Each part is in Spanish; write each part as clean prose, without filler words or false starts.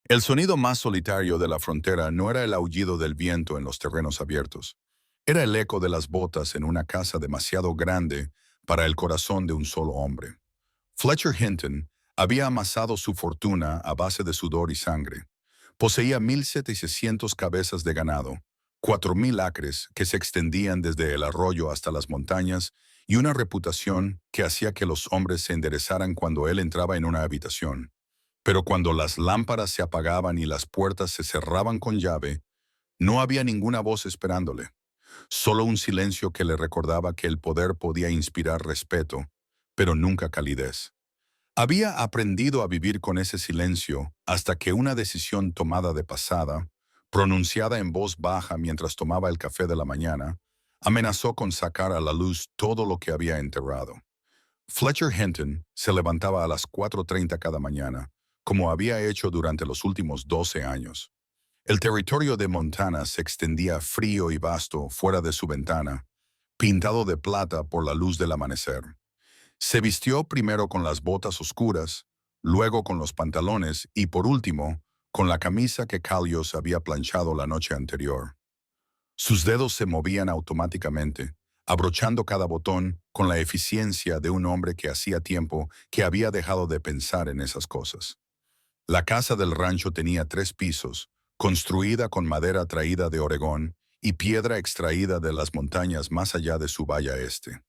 El sonido más solitario de la frontera no era el aullido del viento en los terrenos abiertos. Era el eco de las botas en una casa demasiado grande para el corazón de un solo hombre. Fletcher Hinton había amasado su fortuna a base de sudor y sangre. Poseía 1,700 cabezas de ganado, 4,000 acres que se extendían desde el arroyo hasta las montañas y una reputación que hacía que los hombres se enderezaran cuando él entraba en una habitación. Pero cuando las lámparas se apagaban y las puertas se cerraban con llave, no había ninguna voz esperándole, solo un silencio que le recordaba que el poder podía inspirar respeto, pero nunca calidez. Había aprendido a vivir con ese silencio hasta que una decisión tomada de pasada, pronunciada en voz baja mientras tomaba el café de la mañana, amenazó con sacar a la luz todo lo que había enterrado. Fletcher Hinton se levantaba a las 4:30 cada mañana, como había hecho durante los últimos 12 años. El territorio de Montana se extendía frío y vasto fuera de su ventana, pintado de plata por la luz del amanecer. Se vistió primero con las botas oscuras, luego con los pantalones y por último, con la camisa que Callios había planchado la noche anterior. Sus dedos se movían automáticamente, abrochando cada botón con la eficiencia de un hombre que hacía tiempo que había dejado de pensar en esas cosas. La casa del rancho tenía 3 pisos, construida con madera traída de Oregón y piedra extraída de las montañas más allá de su valla este.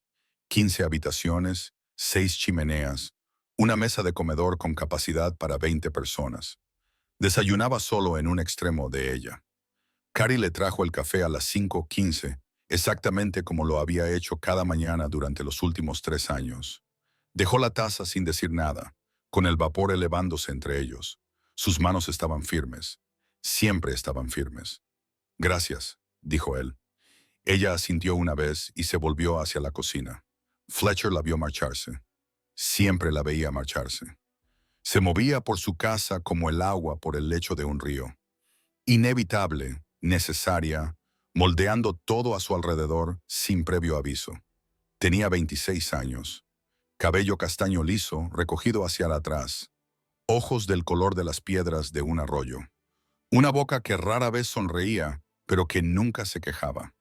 15 habitaciones, 6 chimeneas, una mesa de comedor con capacidad para 20 personas. Desayunaba solo en un extremo de ella. Carrie le trajo el café a las 5:15, exactamente como lo había hecho cada mañana durante los últimos 3 años. Dejó la taza sin decir nada, con el vapor elevándose entre ellos. Sus manos estaban firmes. Siempre estaban firmes. Gracias, dijo él. Ella asintió una vez y se volvió hacia la cocina. Fletcher la vio marcharse. Siempre la veía marcharse. Se movía por su casa como el agua por el lecho de un río. Inevitable, necesaria, moldeando todo a su alrededor sin previo aviso. Tenía 26 años. Cabello castaño liso, recogido hacia atrás. Ojos del color de las piedras de un arroyo. Una boca que rara vez sonreía, pero que nunca se quejaba.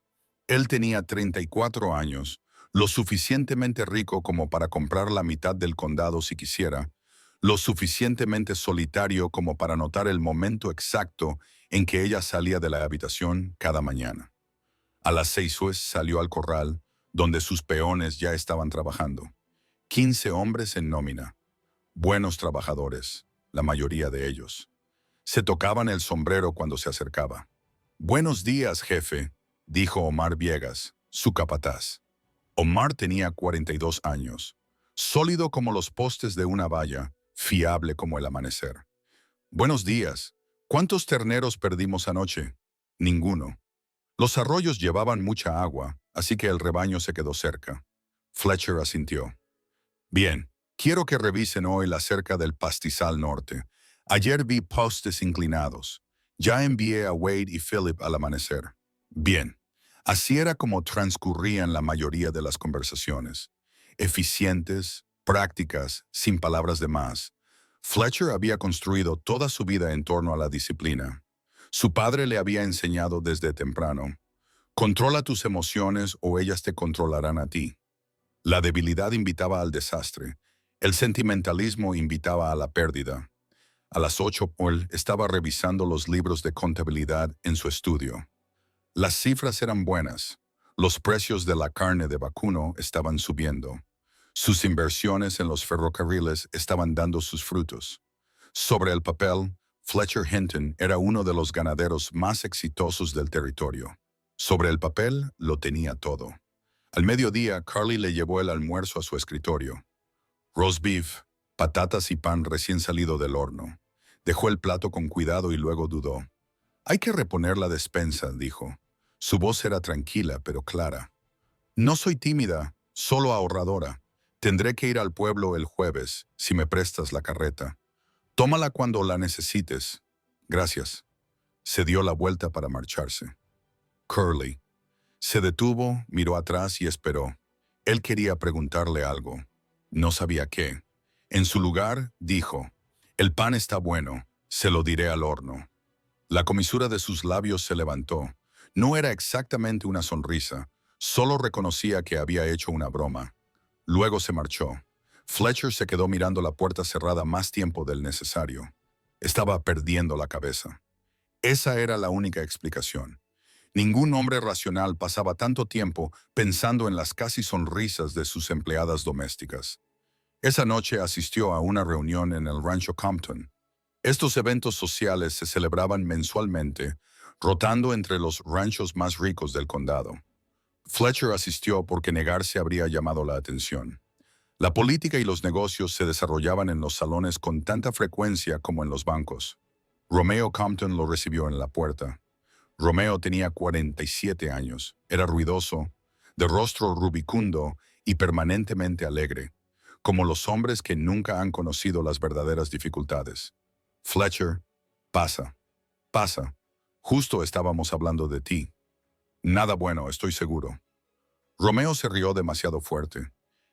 Él tenía 34 años, lo suficientemente rico como para comprar la mitad del condado si quisiera, lo suficientemente solitario como para notar el momento exacto en que ella salía de la habitación cada mañana. A las 6 salió al corral, donde sus peones ya estaban trabajando. 15 hombres en nómina. Buenos trabajadores, la mayoría de ellos. Se tocaban el sombrero cuando se acercaba. «Buenos días, jefe», dijo Omar Viegas, su capataz. Omar tenía 42 años, sólido como los postes de una valla, fiable como el amanecer. «Buenos días. ¿Cuántos terneros perdimos anoche?» «Ninguno». Los arroyos llevaban mucha agua, así que el rebaño se quedó cerca. Fletcher asintió. «Bien, quiero que revisen hoy la cerca del pastizal norte. Ayer vi postes inclinados. Ya envié a Wade y Philip al amanecer». Bien. Así era como transcurrían la mayoría de las conversaciones. Eficientes, prácticas, sin palabras de más. Fletcher había construido toda su vida en torno a la disciplina. Su padre le había enseñado desde temprano: controla tus emociones o ellas te controlarán a ti. La debilidad invitaba al desastre. El sentimentalismo invitaba a la pérdida. A las 8, Paul estaba revisando los libros de contabilidad en su estudio. Las cifras eran buenas. Los precios de la carne de vacuno estaban subiendo. Sus inversiones en los ferrocarriles estaban dando sus frutos. Sobre el papel, Fletcher Hinton era uno de los ganaderos más exitosos del territorio. Sobre el papel lo tenía todo. Al mediodía, Carly le llevó el almuerzo a su escritorio. Roast beef, patatas y pan recién salido del horno. Dejó el plato con cuidado y luego dudó. «Hay que reponer la despensa», dijo. Su voz era tranquila pero clara. «No soy tímida, solo ahorradora. Tendré que ir al pueblo el jueves, si me prestas la carreta. Tómala cuando la necesites. Gracias». Se dio la vuelta para marcharse. Curly. Se detuvo, miró atrás y esperó. Él quería preguntarle algo. No sabía qué. En su lugar, dijo: «El pan está bueno. Se lo diré al horno. La comisura de sus labios se levantó. No era exactamente una sonrisa, solo reconocía que había hecho una broma. Luego se marchó. Fletcher se quedó mirando la puerta cerrada más tiempo del necesario. Estaba perdiendo la cabeza. Esa era la única explicación. Ningún hombre racional pasaba tanto tiempo pensando en las casi sonrisas de sus empleadas domésticas. Esa noche asistió a una reunión en el rancho Compton. Estos eventos sociales se celebraban mensualmente, rotando entre los ranchos más ricos del condado. Fletcher asistió porque negarse habría llamado la atención. La política y los negocios se desarrollaban en los salones con tanta frecuencia como en los bancos. Romeo Compton lo recibió en la puerta. Romeo tenía 47 años, era ruidoso, de rostro rubicundo y permanentemente alegre, como los hombres que nunca han conocido las verdaderas dificultades. Fletcher, pasa, pasa. Justo estábamos hablando de ti. Nada bueno, estoy seguro. Romeo se rió demasiado fuerte.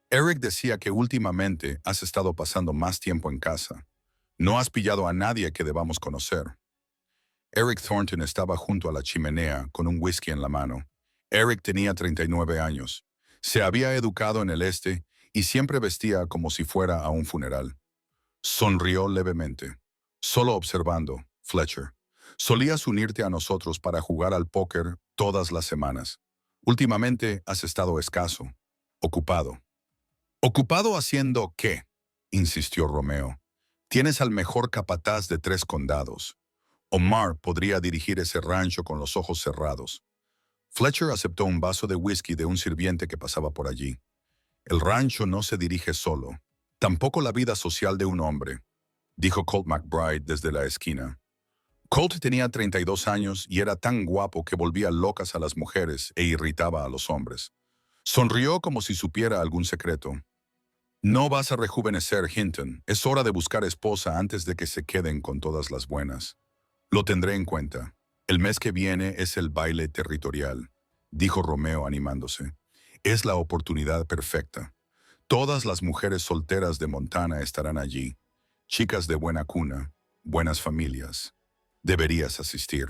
Eric decía que últimamente has estado pasando más tiempo en casa. No has pillado a nadie que debamos conocer. Eric Thornton estaba junto a la chimenea con un whisky en la mano. Eric tenía 39 años. Se había educado en el este y siempre vestía como si fuera a un funeral. Sonrió levemente. Solo observando, Fletcher. Solías unirte a nosotros para jugar al póker todas las semanas. Últimamente has estado escaso, ocupado. ¿Ocupado haciendo qué?, insistió Romeo. Tienes al mejor capataz de 3 condados. Omar podría dirigir ese rancho con los ojos cerrados. Fletcher aceptó un vaso de whisky de un sirviente que pasaba por allí. El rancho no se dirige solo, tampoco la vida social de un hombre, dijo Colt McBride desde la esquina. Colt tenía 32 años y era tan guapo que volvía locas a las mujeres e irritaba a los hombres. Sonrió como si supiera algún secreto. No vas a rejuvenecer, Hinton. Es hora de buscar esposa antes de que se queden con todas las buenas. Lo tendré en cuenta. El mes que viene es el baile territorial, dijo Romeo animándose. Es la oportunidad perfecta. Todas las mujeres solteras de Montana estarán allí. Chicas de buena cuna, buenas familias. Deberías asistir.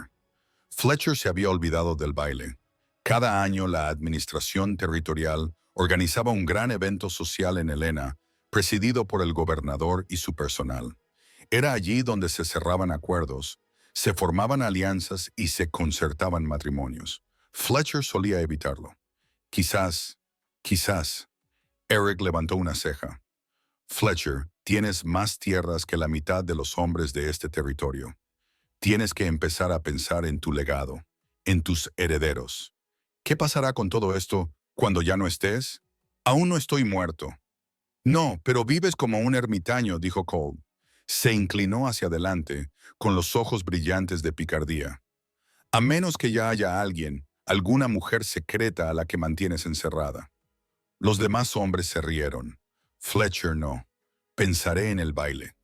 Fletcher se había olvidado del baile. Cada año la administración territorial organizaba un gran evento social en Helena, presidido por el gobernador y su personal. Era allí donde se cerraban acuerdos, se formaban alianzas y se concertaban matrimonios. Fletcher solía evitarlo. Quizás. Eric levantó una ceja. Fletcher, tienes más tierras que la mitad de los hombres de este territorio. Tienes que empezar a pensar en tu legado, en tus herederos. ¿Qué pasará con todo esto cuando ya no estés? Aún no estoy muerto. No, pero vives como un ermitaño, dijo Cole. Se inclinó hacia adelante, con los ojos brillantes de picardía. A menos que ya haya alguien, alguna mujer secreta a la que mantienes encerrada. Los demás hombres se rieron. Fletcher no. Pensaré en el baile.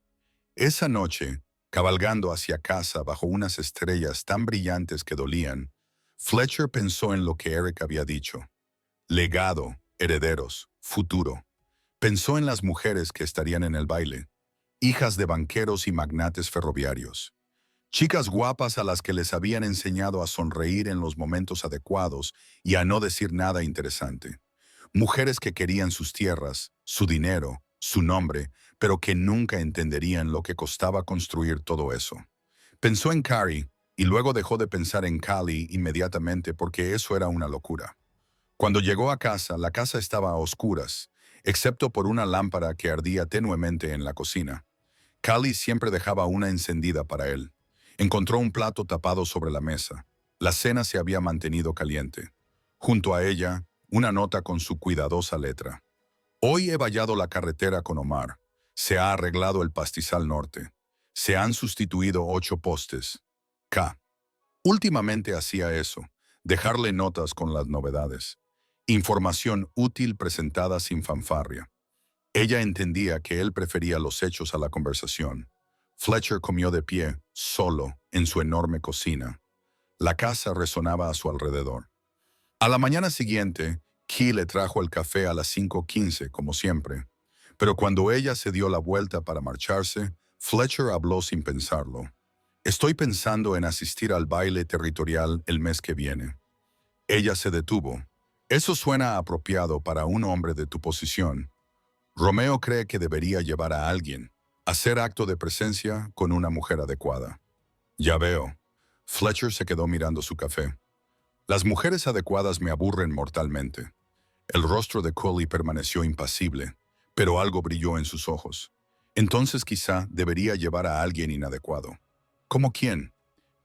Esa noche, cabalgando hacia casa bajo unas estrellas tan brillantes que dolían, Fletcher pensó en lo que Eric había dicho. Legado, herederos, futuro. Pensó en las mujeres que estarían en el baile, hijas de banqueros y magnates ferroviarios. Chicas guapas a las que les habían enseñado a sonreír en los momentos adecuados y a no decir nada interesante. Mujeres que querían sus tierras, su dinero, su nombre, pero que nunca entenderían lo que costaba construir todo eso. Pensó en Carrie y luego dejó de pensar en Callie inmediatamente porque eso era una locura. Cuando llegó a casa, la casa estaba a oscuras, excepto por una lámpara que ardía tenuemente en la cocina. Callie siempre dejaba una encendida para él. Encontró un plato tapado sobre la mesa. La cena se había mantenido caliente. Junto a ella, una nota con su cuidadosa letra. Hoy he vallado la carretera con Omar. Se ha arreglado el pastizal norte. Se han sustituido 8 postes. K. Últimamente hacía eso, dejarle notas con las novedades. Información útil presentada sin fanfarria. Ella entendía que él prefería los hechos a la conversación. Fletcher comió de pie, solo, en su enorme cocina. La casa resonaba a su alrededor. A la mañana siguiente, Key le trajo el café a las 5:15, como siempre. Pero cuando ella se dio la vuelta para marcharse, Fletcher habló sin pensarlo. Estoy pensando en asistir al baile territorial el mes que viene. Ella se detuvo. Eso suena apropiado para un hombre de tu posición. Romeo cree que debería llevar a alguien, hacer acto de presencia con una mujer adecuada. Ya veo. Fletcher se quedó mirando su café. Las mujeres adecuadas me aburren mortalmente. El rostro de Coley permaneció impasible, pero algo brilló en sus ojos. Entonces quizá debería llevar a alguien inadecuado. ¿Cómo quién?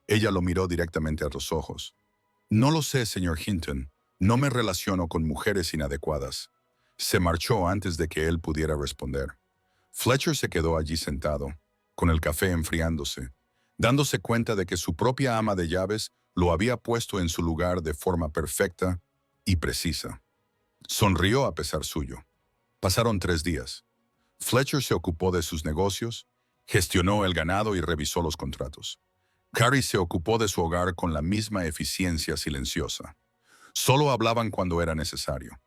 Ella lo miró directamente a los ojos. No lo sé, señor Hinton. No me relaciono con mujeres inadecuadas. Se marchó antes de que él pudiera responder. Fletcher se quedó allí sentado, con el café enfriándose, dándose cuenta de que su propia ama de llaves lo había puesto en su lugar de forma perfecta y precisa. Sonrió a pesar suyo. Pasaron 3 días. Fletcher se ocupó de sus negocios, gestionó el ganado y revisó los contratos. Carrie se ocupó de su hogar con la misma eficiencia silenciosa. Solo hablaban cuando era necesario.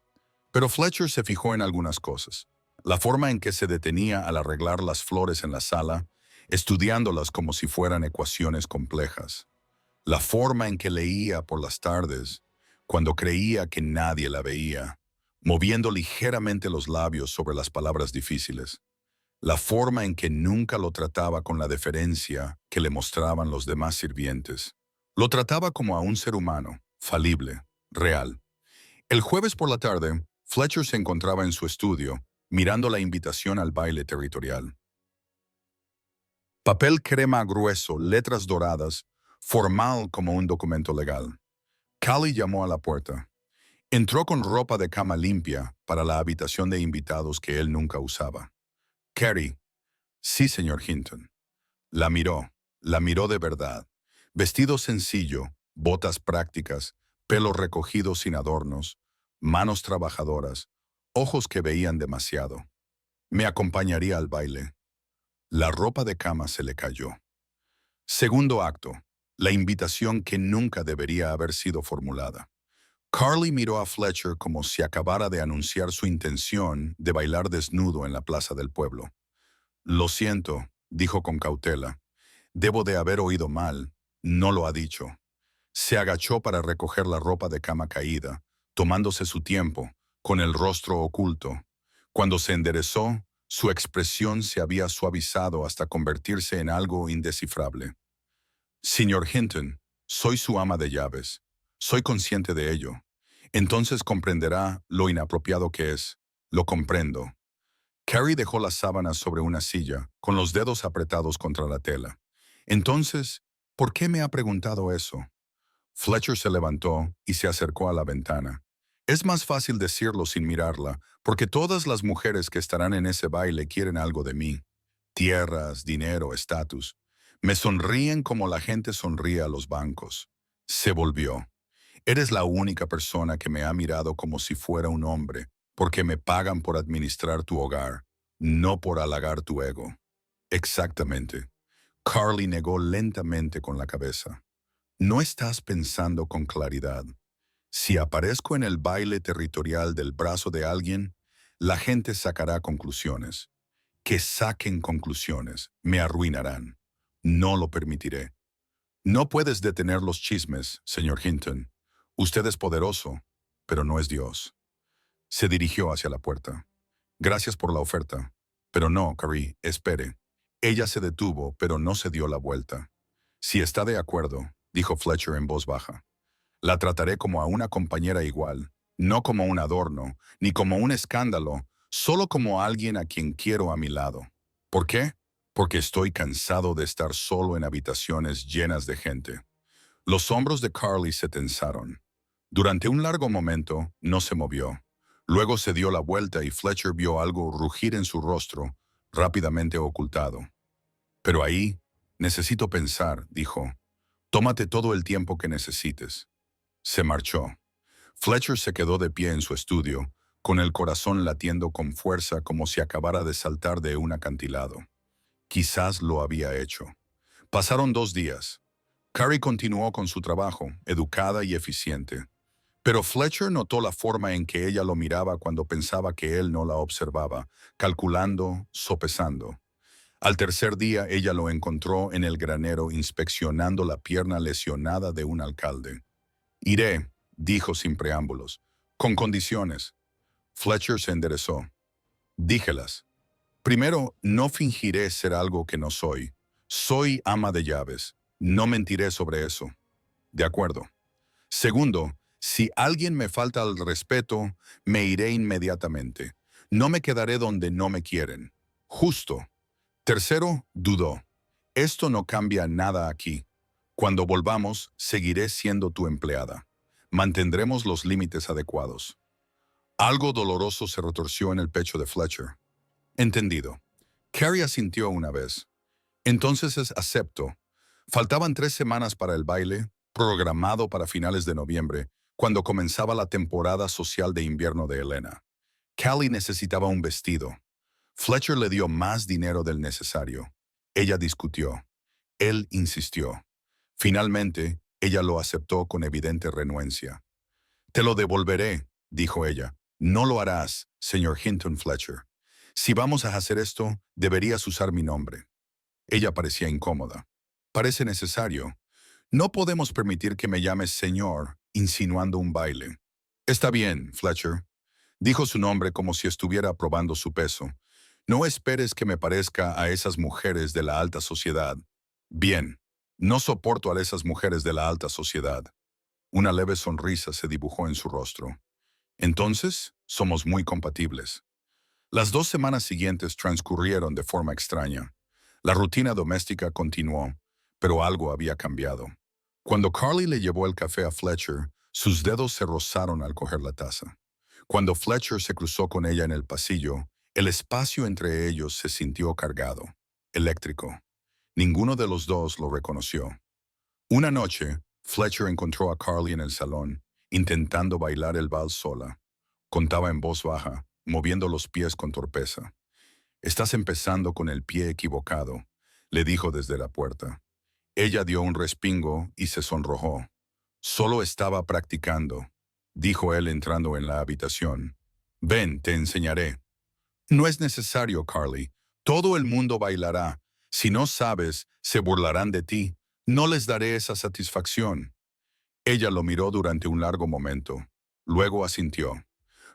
Pero Fletcher se fijó en algunas cosas. La forma en que se detenía al arreglar las flores en la sala, estudiándolas como si fueran ecuaciones complejas. La forma en que leía por las tardes, cuando creía que nadie la veía, moviendo ligeramente los labios sobre las palabras difíciles. La forma en que nunca lo trataba con la deferencia que le mostraban los demás sirvientes. Lo trataba como a un ser humano, falible, real. El jueves por la tarde, Fletcher se encontraba en su estudio, mirando la invitación al baile territorial. Papel crema grueso, letras doradas, formal como un documento legal. Callie llamó a la puerta. Entró con ropa de cama limpia para la habitación de invitados que él nunca usaba. Carrie. Sí, señor Hinton. La miró de verdad. Vestido sencillo, botas prácticas, pelo recogido sin adornos, manos trabajadoras, ojos que veían demasiado. Me acompañaría al baile. La ropa de cama se le cayó. Segundo acto. La invitación que nunca debería haber sido formulada. Carly miró a Fletcher como si acabara de anunciar su intención de bailar desnudo en la plaza del pueblo. Lo siento, dijo con cautela. Debo de haber oído mal. No lo ha dicho. Se agachó para recoger la ropa de cama caída, tomándose su tiempo, con el rostro oculto. Cuando se enderezó, su expresión se había suavizado hasta convertirse en algo indescifrable. Señor Hinton, soy su ama de llaves. Soy consciente de ello. Entonces comprenderá lo inapropiado que es. Lo comprendo. Carrie dejó las sábanas sobre una silla, con los dedos apretados contra la tela. Entonces, ¿por qué me ha preguntado eso? Fletcher se levantó y se acercó a la ventana. Es más fácil decirlo sin mirarla, porque todas las mujeres que estarán en ese baile quieren algo de mí. Tierras, dinero, estatus. Me sonríen como la gente sonríe a los bancos. Se volvió. Eres la única persona que me ha mirado como si fuera un hombre, porque me pagan por administrar tu hogar, no por halagar tu ego. Exactamente. Carly negó lentamente con la cabeza. No estás pensando con claridad. Si aparezco en el baile territorial del brazo de alguien, la gente sacará conclusiones. Que saquen conclusiones, me arruinarán. No lo permitiré. No puedes detener los chismes, señor Hinton. Usted es poderoso, pero no es Dios. Se dirigió hacia la puerta. Gracias por la oferta. Pero no, Carrie, espere. Ella se detuvo, pero no se dio la vuelta. Si está de acuerdo, dijo Fletcher en voz baja. La trataré como a una compañera igual, no como un adorno, ni como un escándalo, solo como alguien a quien quiero a mi lado. ¿Por qué? Porque estoy cansado de estar solo en habitaciones llenas de gente. Los hombros de Carly se tensaron. Durante un largo momento, no se movió. Luego se dio la vuelta y Fletcher vio algo rugir en su rostro, rápidamente ocultado. Pero ahí, necesito pensar, dijo. Tómate todo el tiempo que necesites. Se marchó. Fletcher se quedó de pie en su estudio, con el corazón latiendo con fuerza como si acabara de saltar de un acantilado. Quizás lo había hecho. Pasaron 2 días. Carrie continuó con su trabajo, educada y eficiente. Pero Fletcher notó la forma en que ella lo miraba cuando pensaba que él no la observaba, calculando, sopesando. Al tercer día ella lo encontró en el granero inspeccionando la pierna lesionada de un alcalde. Iré, dijo sin preámbulos, con condiciones. Fletcher se enderezó. Díjelas. Primero, no fingiré ser algo que no soy. Soy ama de llaves. No mentiré sobre eso. De acuerdo. Segundo, si alguien me falta al respeto, me iré inmediatamente. No me quedaré donde no me quieren. Justo. Tercero, dudó. Esto no cambia nada aquí. Cuando volvamos, seguiré siendo tu empleada. Mantendremos los límites adecuados. Algo doloroso se retorció en el pecho de Fletcher. Entendido. Carrie asintió una vez. Entonces acepto. Faltaban 3 semanas para el baile, programado para finales de noviembre, cuando comenzaba la temporada social de invierno de Helena. Callie necesitaba un vestido. Fletcher le dio más dinero del necesario. Ella discutió. Él insistió. Finalmente, ella lo aceptó con evidente renuencia. Te lo devolveré, dijo ella. No lo harás, señor Hinton Fletcher. Si vamos a hacer esto, deberías usar mi nombre. Ella parecía incómoda. Parece necesario. No podemos permitir que me llames señor, insinuando un baile. Está bien, Fletcher. Dijo su nombre como si estuviera probando su peso. No esperes que me parezca a esas mujeres de la alta sociedad. Bien, no soporto a esas mujeres de la alta sociedad. Una leve sonrisa se dibujó en su rostro. Entonces, somos muy compatibles. Las 2 semanas siguientes transcurrieron de forma extraña. La rutina doméstica continuó, pero algo había cambiado. Cuando Carly le llevó el café a Fletcher, sus dedos se rozaron al coger la taza. Cuando Fletcher se cruzó con ella en el pasillo, el espacio entre ellos se sintió cargado, eléctrico. Ninguno de los dos lo reconoció. Una noche, Fletcher encontró a Carly en el salón, intentando bailar el vals sola. Contaba en voz baja, moviendo los pies con torpeza. «Estás empezando con el pie equivocado», le dijo desde la puerta. Ella dio un respingo y se sonrojó. «Solo estaba practicando», dijo él entrando en la habitación. «Ven, te enseñaré». «No es necesario, Carly. Todo el mundo bailará. Si no sabes, se burlarán de ti. No les daré esa satisfacción». Ella lo miró durante un largo momento. Luego asintió.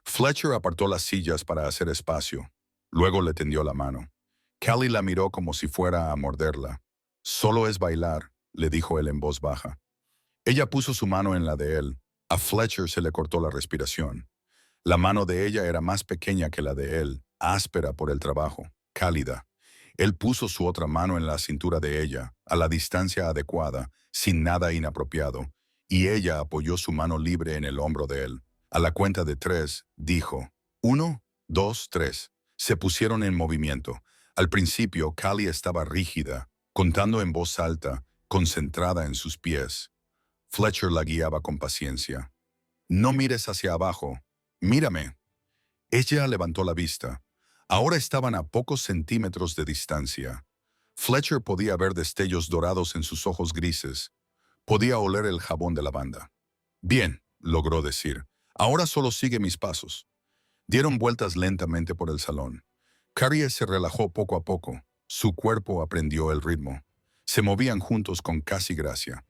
Fletcher apartó las sillas para hacer espacio. Luego le tendió la mano. Callie la miró como si fuera a morderla. «Solo es bailar», le dijo él en voz baja. Ella puso su mano en la de él. A Fletcher se le cortó la respiración. La mano de ella era más pequeña que la de él, áspera por el trabajo, cálida. Él puso su otra mano en la cintura de ella, a la distancia adecuada, sin nada inapropiado, y ella apoyó su mano libre en el hombro de él. A la cuenta de 3, dijo, 1, 2, 3. Se pusieron en movimiento. Al principio, Callie estaba rígida, contando en voz alta, concentrada en sus pies. Fletcher la guiaba con paciencia. «No mires hacia abajo. Mírame». Ella levantó la vista. Ahora estaban a pocos centímetros de distancia. Fletcher podía ver destellos dorados en sus ojos grises. Podía oler el jabón de lavanda. «Bien», logró decir. «Ahora solo sigue mis pasos». Dieron vueltas lentamente por el salón. Carrie se relajó poco a poco. Su cuerpo aprendió el ritmo. Se movían juntos con casi gracia.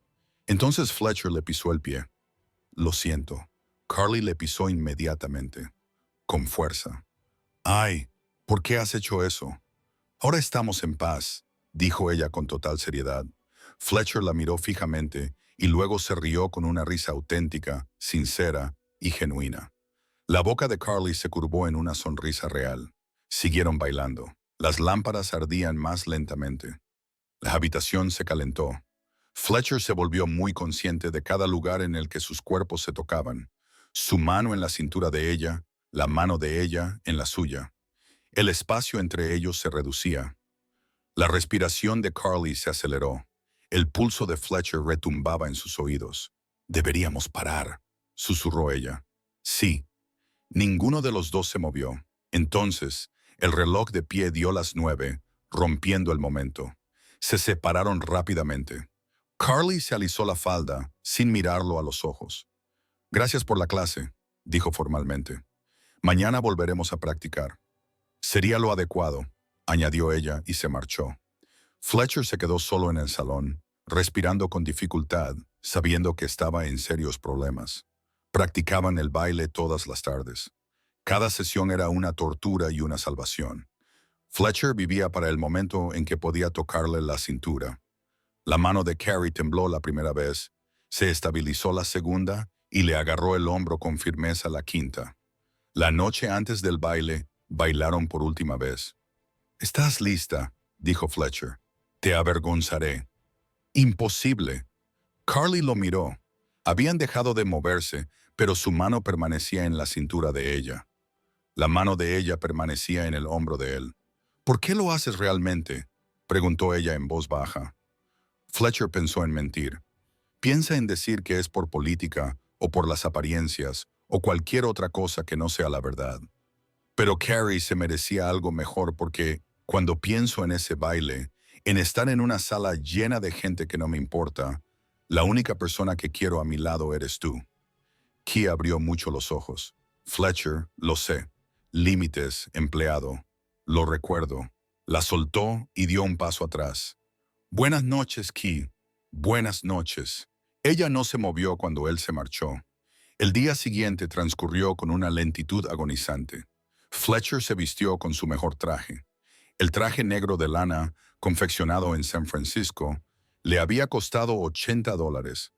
Entonces Fletcher le pisó el pie. «Lo siento». Carly le pisó inmediatamente, con fuerza. «Ay, ¿por qué has hecho eso?» «Ahora estamos en paz», dijo ella con total seriedad. Fletcher la miró fijamente y luego se rió con una risa auténtica, sincera y genuina. La boca de Carly se curvó en una sonrisa real. Siguieron bailando. Las lámparas ardían más lentamente. La habitación se calentó. Fletcher se volvió muy consciente de cada lugar en el que sus cuerpos se tocaban. Su mano en la cintura de ella, la mano de ella en la suya. El espacio entre ellos se reducía. La respiración de Carly se aceleró. El pulso de Fletcher retumbaba en sus oídos. «Deberíamos parar», susurró ella. «Sí». Ninguno de los dos se movió. Entonces, el reloj de pie dio las 9, rompiendo el momento. Se separaron rápidamente. Carly se alisó la falda, sin mirarlo a los ojos. «Gracias por la clase», dijo formalmente. «Mañana volveremos a practicar». «Sería lo adecuado». añadió ella y se marchó. Fletcher se quedó solo en el salón, respirando con dificultad, sabiendo que estaba en serios problemas. Practicaban el baile todas las tardes. Cada sesión era una tortura y una salvación. Fletcher vivía para el momento en que podía tocarle la cintura. La mano de Carrie tembló la primera vez, se estabilizó la segunda y le agarró el hombro con firmeza la quinta. La noche antes del baile, bailaron por última vez. «¿Estás lista?», dijo Fletcher. «Te avergonzaré». «Imposible». Carly lo miró. Habían dejado de moverse, pero su mano permanecía en la cintura de ella. La mano de ella permanecía en el hombro de él. «¿Por qué lo haces realmente?», preguntó ella en voz baja. Fletcher pensó en mentir. Piensa en decir que es por política, o por las apariencias, o cualquier otra cosa que no sea la verdad. Pero Carrie se merecía algo mejor porque, cuando pienso en ese baile, en estar en una sala llena de gente que no me importa, la única persona que quiero a mi lado eres tú. Key abrió mucho los ojos. «Fletcher, lo sé. Límites, empleado. Lo recuerdo». La soltó y dio un paso atrás. «Buenas noches, Key. Buenas noches». Ella no se movió cuando él se marchó. El día siguiente transcurrió con una lentitud agonizante. Fletcher se vistió con su mejor traje. El traje negro de lana, confeccionado en San Francisco, le había costado $80.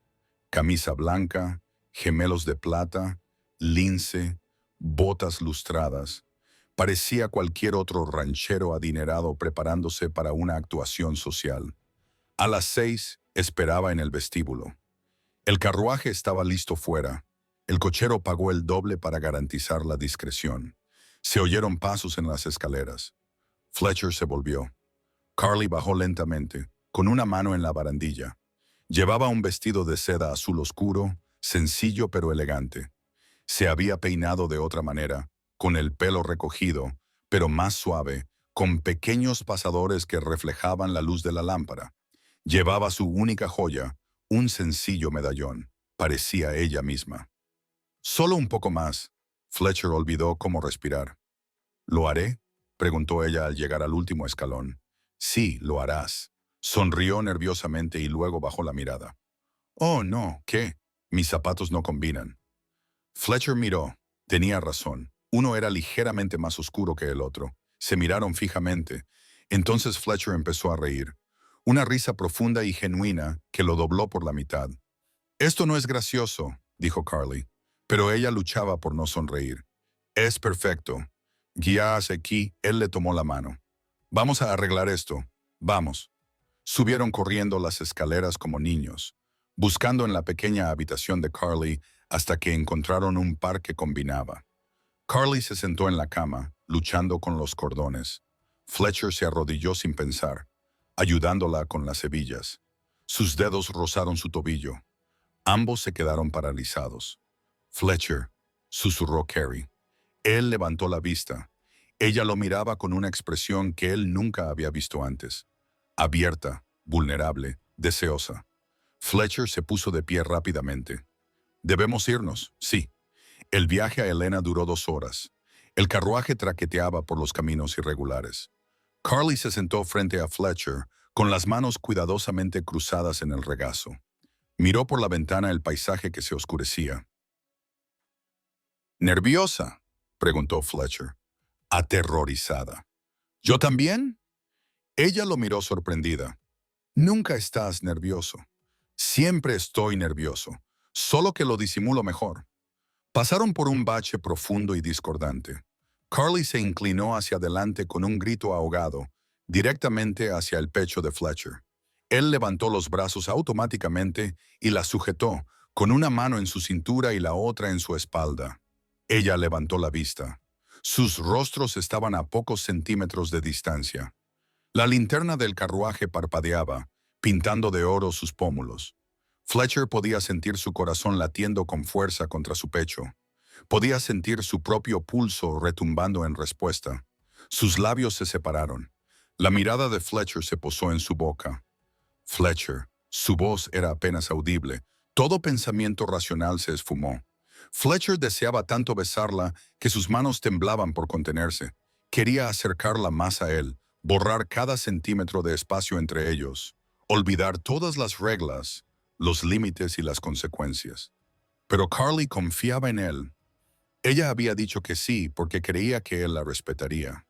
Camisa blanca, gemelos de plata, lince, botas lustradas. Parecía cualquier otro ranchero adinerado preparándose para una actuación social. A las 6 esperaba en el vestíbulo. El carruaje estaba listo fuera. El cochero pagó el doble para garantizar la discreción. Se oyeron pasos en las escaleras. Fletcher se volvió. Carly bajó lentamente, con una mano en la barandilla. Llevaba un vestido de seda azul oscuro, sencillo pero elegante. Se había peinado de otra manera, con el pelo recogido, pero más suave, con pequeños pasadores que reflejaban la luz de la lámpara. Llevaba su única joya, un sencillo medallón. Parecía ella misma. «Solo un poco más». Fletcher olvidó cómo respirar. «¿Lo haré?», preguntó ella al llegar al último escalón. «Sí, lo harás». Sonrió nerviosamente y luego bajó la mirada. «Oh, no, ¿qué? Mis zapatos no combinan». Fletcher miró. Tenía razón. Uno era ligeramente más oscuro que el otro. Se miraron fijamente. Entonces Fletcher empezó a reír. Una risa profunda y genuina que lo dobló por la mitad. «Esto no es gracioso», dijo Carly, pero ella luchaba por no sonreír. «Es perfecto». Guía hacia aquí, él le tomó la mano. «Vamos a arreglar esto. Vamos». Subieron corriendo las escaleras como niños, buscando en la pequeña habitación de Carly hasta que encontraron un par que combinaba. Carly se sentó en la cama, luchando con los cordones. Fletcher se arrodilló sin pensar, ayudándola con las hebillas. Sus dedos rozaron su tobillo. Ambos se quedaron paralizados. «Fletcher», susurró Carrie. Él levantó la vista. Ella lo miraba con una expresión que él nunca había visto antes. Abierta, vulnerable, deseosa. Fletcher se puso de pie rápidamente. «Debemos irnos, sí». El viaje a Helena duró 2 horas. El carruaje traqueteaba por los caminos irregulares. Carly se sentó frente a Fletcher, con las manos cuidadosamente cruzadas en el regazo. Miró por la ventana el paisaje que se oscurecía. «¿Nerviosa?», preguntó Fletcher. Aterrorizada. «¿Yo también?». Ella lo miró sorprendida. «Nunca estás nervioso». «Siempre estoy nervioso, solo que lo disimulo mejor». Pasaron por un bache profundo y discordante. Carly se inclinó hacia adelante con un grito ahogado, directamente hacia el pecho de Fletcher. Él levantó los brazos automáticamente y la sujetó, con una mano en su cintura y la otra en su espalda. Ella levantó la vista. Sus rostros estaban a pocos centímetros de distancia. La linterna del carruaje parpadeaba, pintando de oro sus pómulos. Fletcher podía sentir su corazón latiendo con fuerza contra su pecho. Podía sentir su propio pulso retumbando en respuesta. Sus labios se separaron. La mirada de Fletcher se posó en su boca. «Fletcher». Su voz era apenas audible. Todo pensamiento racional se esfumó. Fletcher deseaba tanto besarla que sus manos temblaban por contenerse. Quería acercarla más a él, borrar cada centímetro de espacio entre ellos, olvidar todas las reglas, los límites y las consecuencias. Pero Carly confiaba en él. Ella había dicho que sí porque creía que él la respetaría.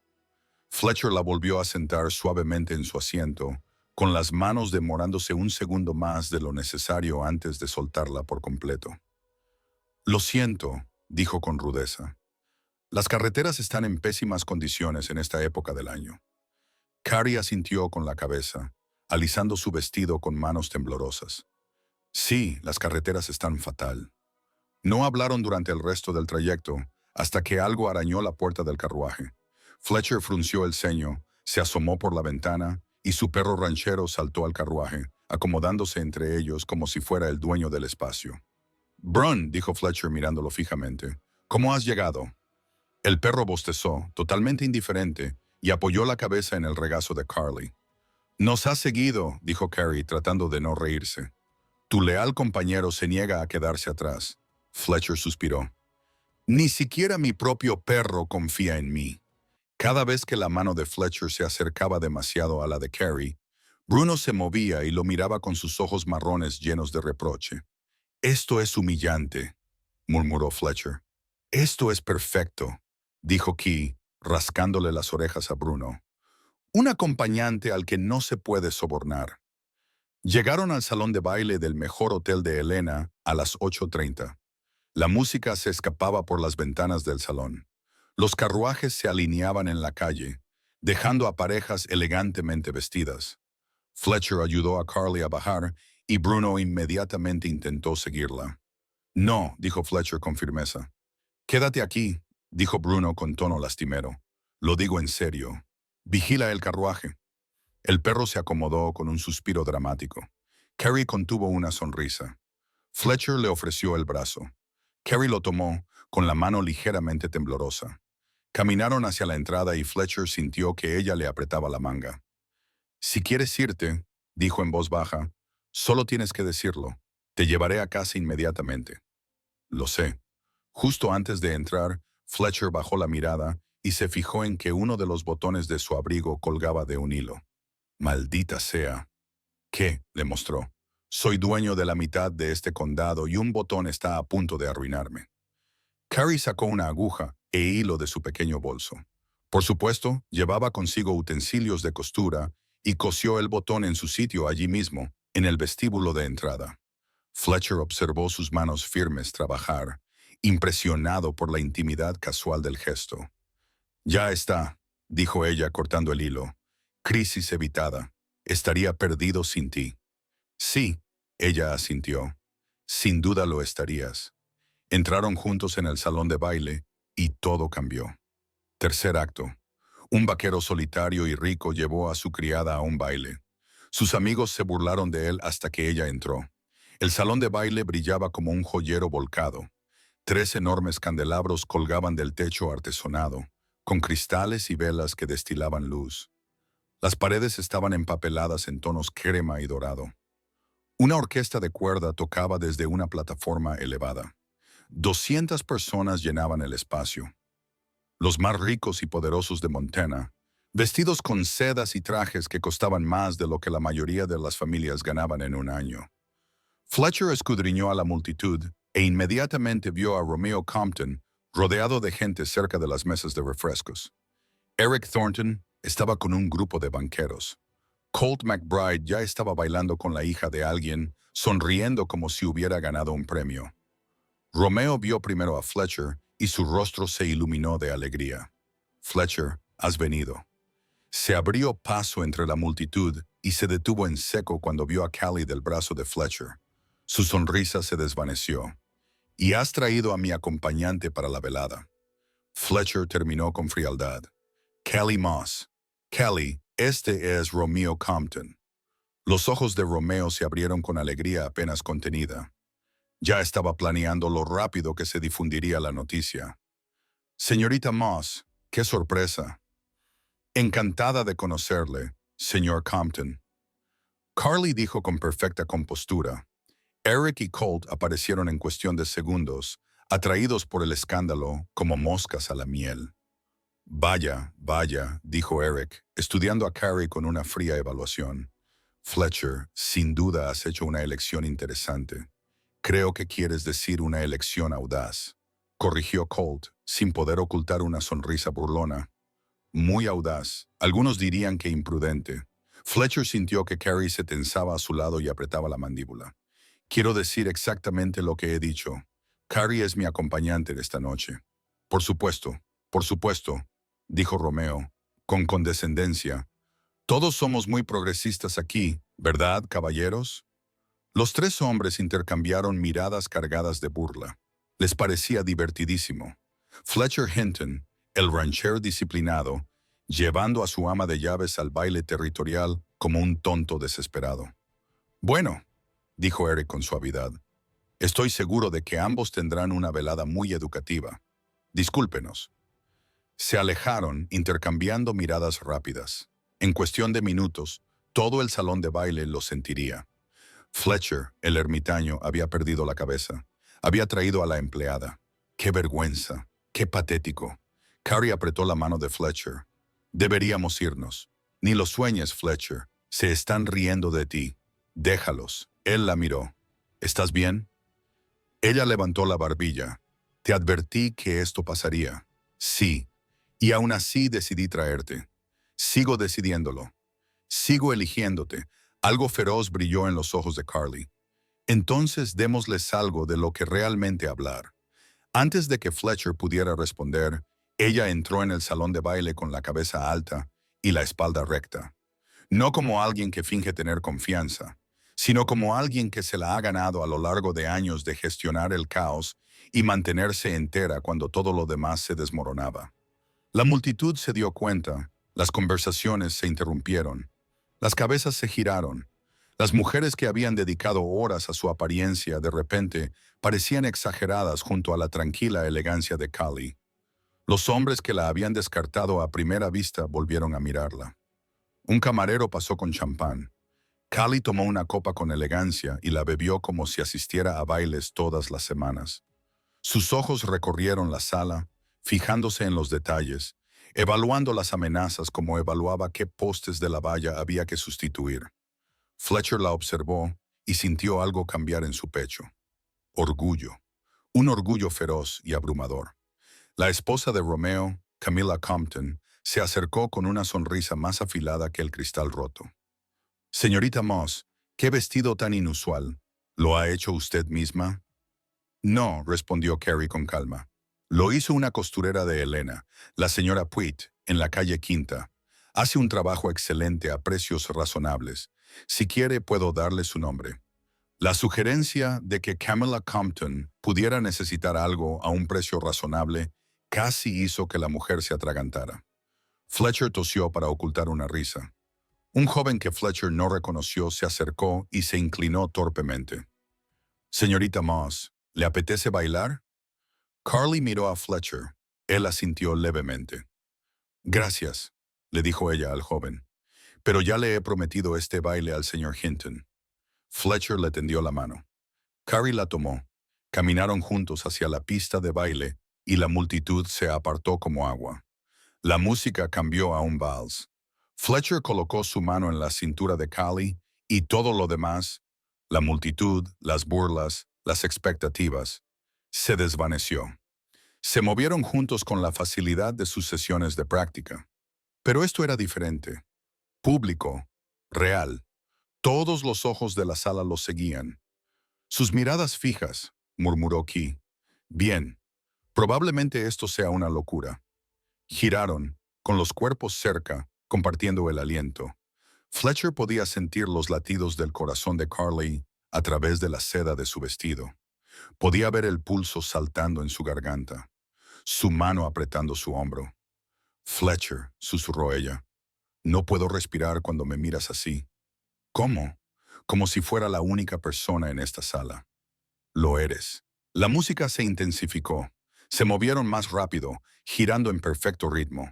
Fletcher la volvió a sentar suavemente en su asiento, con las manos demorándose un segundo más de lo necesario antes de soltarla por completo. «Lo siento», dijo con rudeza. «Las carreteras están en pésimas condiciones en esta época del año». Carrie asintió con la cabeza, alisando su vestido con manos temblorosas. «Sí, las carreteras están fatal». No hablaron durante el resto del trayecto, hasta que algo arañó la puerta del carruaje. Fletcher frunció el ceño, se asomó por la ventana y su perro ranchero saltó al carruaje, acomodándose entre ellos como si fuera el dueño del espacio. «Brun», dijo Fletcher mirándolo fijamente, «¿cómo has llegado?» El perro bostezó, totalmente indiferente, y apoyó la cabeza en el regazo de Carly. «Nos has seguido», dijo Carrie, tratando de no reírse. «Tu leal compañero se niega a quedarse atrás». Fletcher suspiró. «Ni siquiera mi propio perro confía en mí». Cada vez que la mano de Fletcher se acercaba demasiado a la de Carrie, Bruno se movía y lo miraba con sus ojos marrones llenos de reproche. «Esto es humillante», murmuró Fletcher. «Esto es perfecto», dijo Key, rascándole las orejas a Bruno. «Un acompañante al que no se puede sobornar». Llegaron al salón de baile del mejor hotel de Helena a las 8:30. La música se escapaba por las ventanas del salón. Los carruajes se alineaban en la calle, dejando a parejas elegantemente vestidas. Fletcher ayudó a Carly a bajar y Bruno inmediatamente intentó seguirla. «No», dijo Fletcher con firmeza. «Quédate aquí», dijo Bruno con tono lastimero. «Lo digo en serio. Vigila el carruaje». El perro se acomodó con un suspiro dramático. Carrie contuvo una sonrisa. Fletcher le ofreció el brazo. Carrie lo tomó, con la mano ligeramente temblorosa. Caminaron hacia la entrada y Fletcher sintió que ella le apretaba la manga. «Si quieres irte», dijo en voz baja, «solo tienes que decirlo. Te llevaré a casa inmediatamente». «Lo sé». Justo antes de entrar, Fletcher bajó la mirada y se fijó en que uno de los botones de su abrigo colgaba de un hilo. «Maldita sea». «¿Qué?», le mostró. «Soy dueño de la mitad de este condado y un botón está a punto de arruinarme». Carrie sacó una aguja e hilo de su pequeño bolso. Por supuesto, llevaba consigo utensilios de costura y cosió el botón en su sitio allí mismo, en el vestíbulo de entrada. Fletcher observó sus manos firmes trabajar, impresionado por la intimidad casual del gesto. «Ya está», dijo ella cortando el hilo. «Crisis evitada. Estaría perdido sin ti». «Sí», ella asintió. «Sin duda lo estarías». Entraron juntos en el salón de baile y todo cambió. Tercer acto. Un vaquero solitario y rico llevó a su criada a un baile. Sus amigos se burlaron de él hasta que ella entró. El salón de baile brillaba como un joyero volcado. 3 enormes candelabros colgaban del techo artesonado, con cristales y velas que destilaban luz. Las paredes estaban empapeladas en tonos crema y dorado. Una orquesta de cuerda tocaba desde una plataforma elevada. 200 personas llenaban el espacio. Los más ricos y poderosos de Montana, vestidos con sedas y trajes que costaban más de lo que la mayoría de las familias ganaban en un año. Fletcher escudriñó a la multitud e inmediatamente vio a Romeo Compton rodeado de gente cerca de las mesas de refrescos. Eric Thornton estaba con un grupo de banqueros. Colt McBride ya estaba bailando con la hija de alguien, sonriendo como si hubiera ganado un premio. Romeo vio primero a Fletcher y su rostro se iluminó de alegría. «Fletcher, has venido». Se abrió paso entre la multitud y se detuvo en seco cuando vio a Callie del brazo de Fletcher. Su sonrisa se desvaneció. «Y has traído a mi acompañante para la velada». Fletcher terminó con frialdad. «Callie Moss. Callie, este es Romeo Compton». Los ojos de Romeo se abrieron con alegría apenas contenida. Ya estaba planeando lo rápido que se difundiría la noticia. «Señorita Moss, qué sorpresa». «Encantada de conocerle, señor Compton». Carly dijo con perfecta compostura. Eric y Colt aparecieron en cuestión de segundos, atraídos por el escándalo como moscas a la miel. Vaya, vaya, dijo Eric, estudiando a Carrie con una fría evaluación. Fletcher, sin duda has hecho una elección interesante. Creo que quieres decir una elección audaz. Corrigió Colt, sin poder ocultar una sonrisa burlona. Muy audaz. Algunos dirían que imprudente. Fletcher sintió que Carrie se tensaba a su lado y apretaba la mandíbula. Quiero decir exactamente lo que he dicho. Carrie es mi acompañante de esta noche. Por supuesto, dijo Romeo, con condescendencia. Todos somos muy progresistas aquí, ¿verdad, caballeros? Los tres hombres intercambiaron miradas cargadas de burla. Les parecía divertidísimo. Fletcher Hinton, el ranchero disciplinado, llevando a su ama de llaves al baile territorial como un tonto desesperado. Bueno, dijo Eric con suavidad, estoy seguro de que ambos tendrán una velada muy educativa. Discúlpenos. Se alejaron, intercambiando miradas rápidas. En cuestión de minutos, todo el salón de baile lo sentiría. Fletcher, el ermitaño, había perdido la cabeza. Había traído a la empleada. ¡Qué vergüenza! ¡Qué patético! Carrie apretó la mano de Fletcher. Deberíamos irnos. Ni lo sueñes, Fletcher. Se están riendo de ti. Déjalos. Él la miró. ¿Estás bien? Ella levantó la barbilla. Te advertí que esto pasaría. Sí. Y aún así decidí traerte. Sigo decidiéndolo. Sigo eligiéndote. Algo feroz brilló en los ojos de Carly. Entonces démosles algo de lo que realmente hablar. Antes de que Fletcher pudiera responder, ella entró en el salón de baile con la cabeza alta y la espalda recta. No como alguien que finge tener confianza, sino como alguien que se la ha ganado a lo largo de años de gestionar el caos y mantenerse entera cuando todo lo demás se desmoronaba. La multitud se dio cuenta, las conversaciones se interrumpieron, las cabezas se giraron. Las mujeres que habían dedicado horas a su apariencia de repente parecían exageradas junto a la tranquila elegancia de Carly. Los hombres que la habían descartado a primera vista volvieron a mirarla. Un camarero pasó con champán. Carly tomó una copa con elegancia y la bebió como si asistiera a bailes todas las semanas. Sus ojos recorrieron la sala, fijándose en los detalles, evaluando las amenazas como evaluaba qué postes de la valla había que sustituir. Fletcher la observó y sintió algo cambiar en su pecho. Orgullo. Un orgullo feroz y abrumador. La esposa de Romeo, Camilla Compton, se acercó con una sonrisa más afilada que el cristal roto. Señorita Moss, qué vestido tan inusual. ¿Lo ha hecho usted misma? No, respondió Carrie con calma. Lo hizo una costurera de Helena, la señora Puit, en la calle Quinta. Hace un trabajo excelente a precios razonables. Si quiere, puedo darle su nombre. La sugerencia de que Camilla Compton pudiera necesitar algo a un precio razonable casi hizo que la mujer se atragantara. Fletcher tosió para ocultar una risa. Un joven que Fletcher no reconoció se acercó y se inclinó torpemente. Señorita Moss, ¿le apetece bailar? Carly miró a Fletcher. Él asintió levemente. Gracias, le dijo ella al joven. Pero ya le he prometido este baile al señor Hinton. Fletcher le tendió la mano. Carrie la tomó. Caminaron juntos hacia la pista de baile y la multitud se apartó como agua. La música cambió a un vals. Fletcher colocó su mano en la cintura de Carly y todo lo demás, la multitud, las burlas, las expectativas, se desvaneció. Se movieron juntos con la facilidad de sus sesiones de práctica. Pero esto era diferente. Público, real. Todos los ojos de la sala los seguían. Sus miradas fijas, murmuró Key. Bien, probablemente esto sea una locura. Giraron, con los cuerpos cerca, compartiendo el aliento. Fletcher podía sentir los latidos del corazón de Carly a través de la seda de su vestido. Podía ver el pulso saltando en su garganta, su mano apretando su hombro. Fletcher, susurró ella, no puedo respirar cuando me miras así. ¿Cómo? Como si fuera la única persona en esta sala. Lo eres. La música se intensificó. Se movieron más rápido, girando en perfecto ritmo.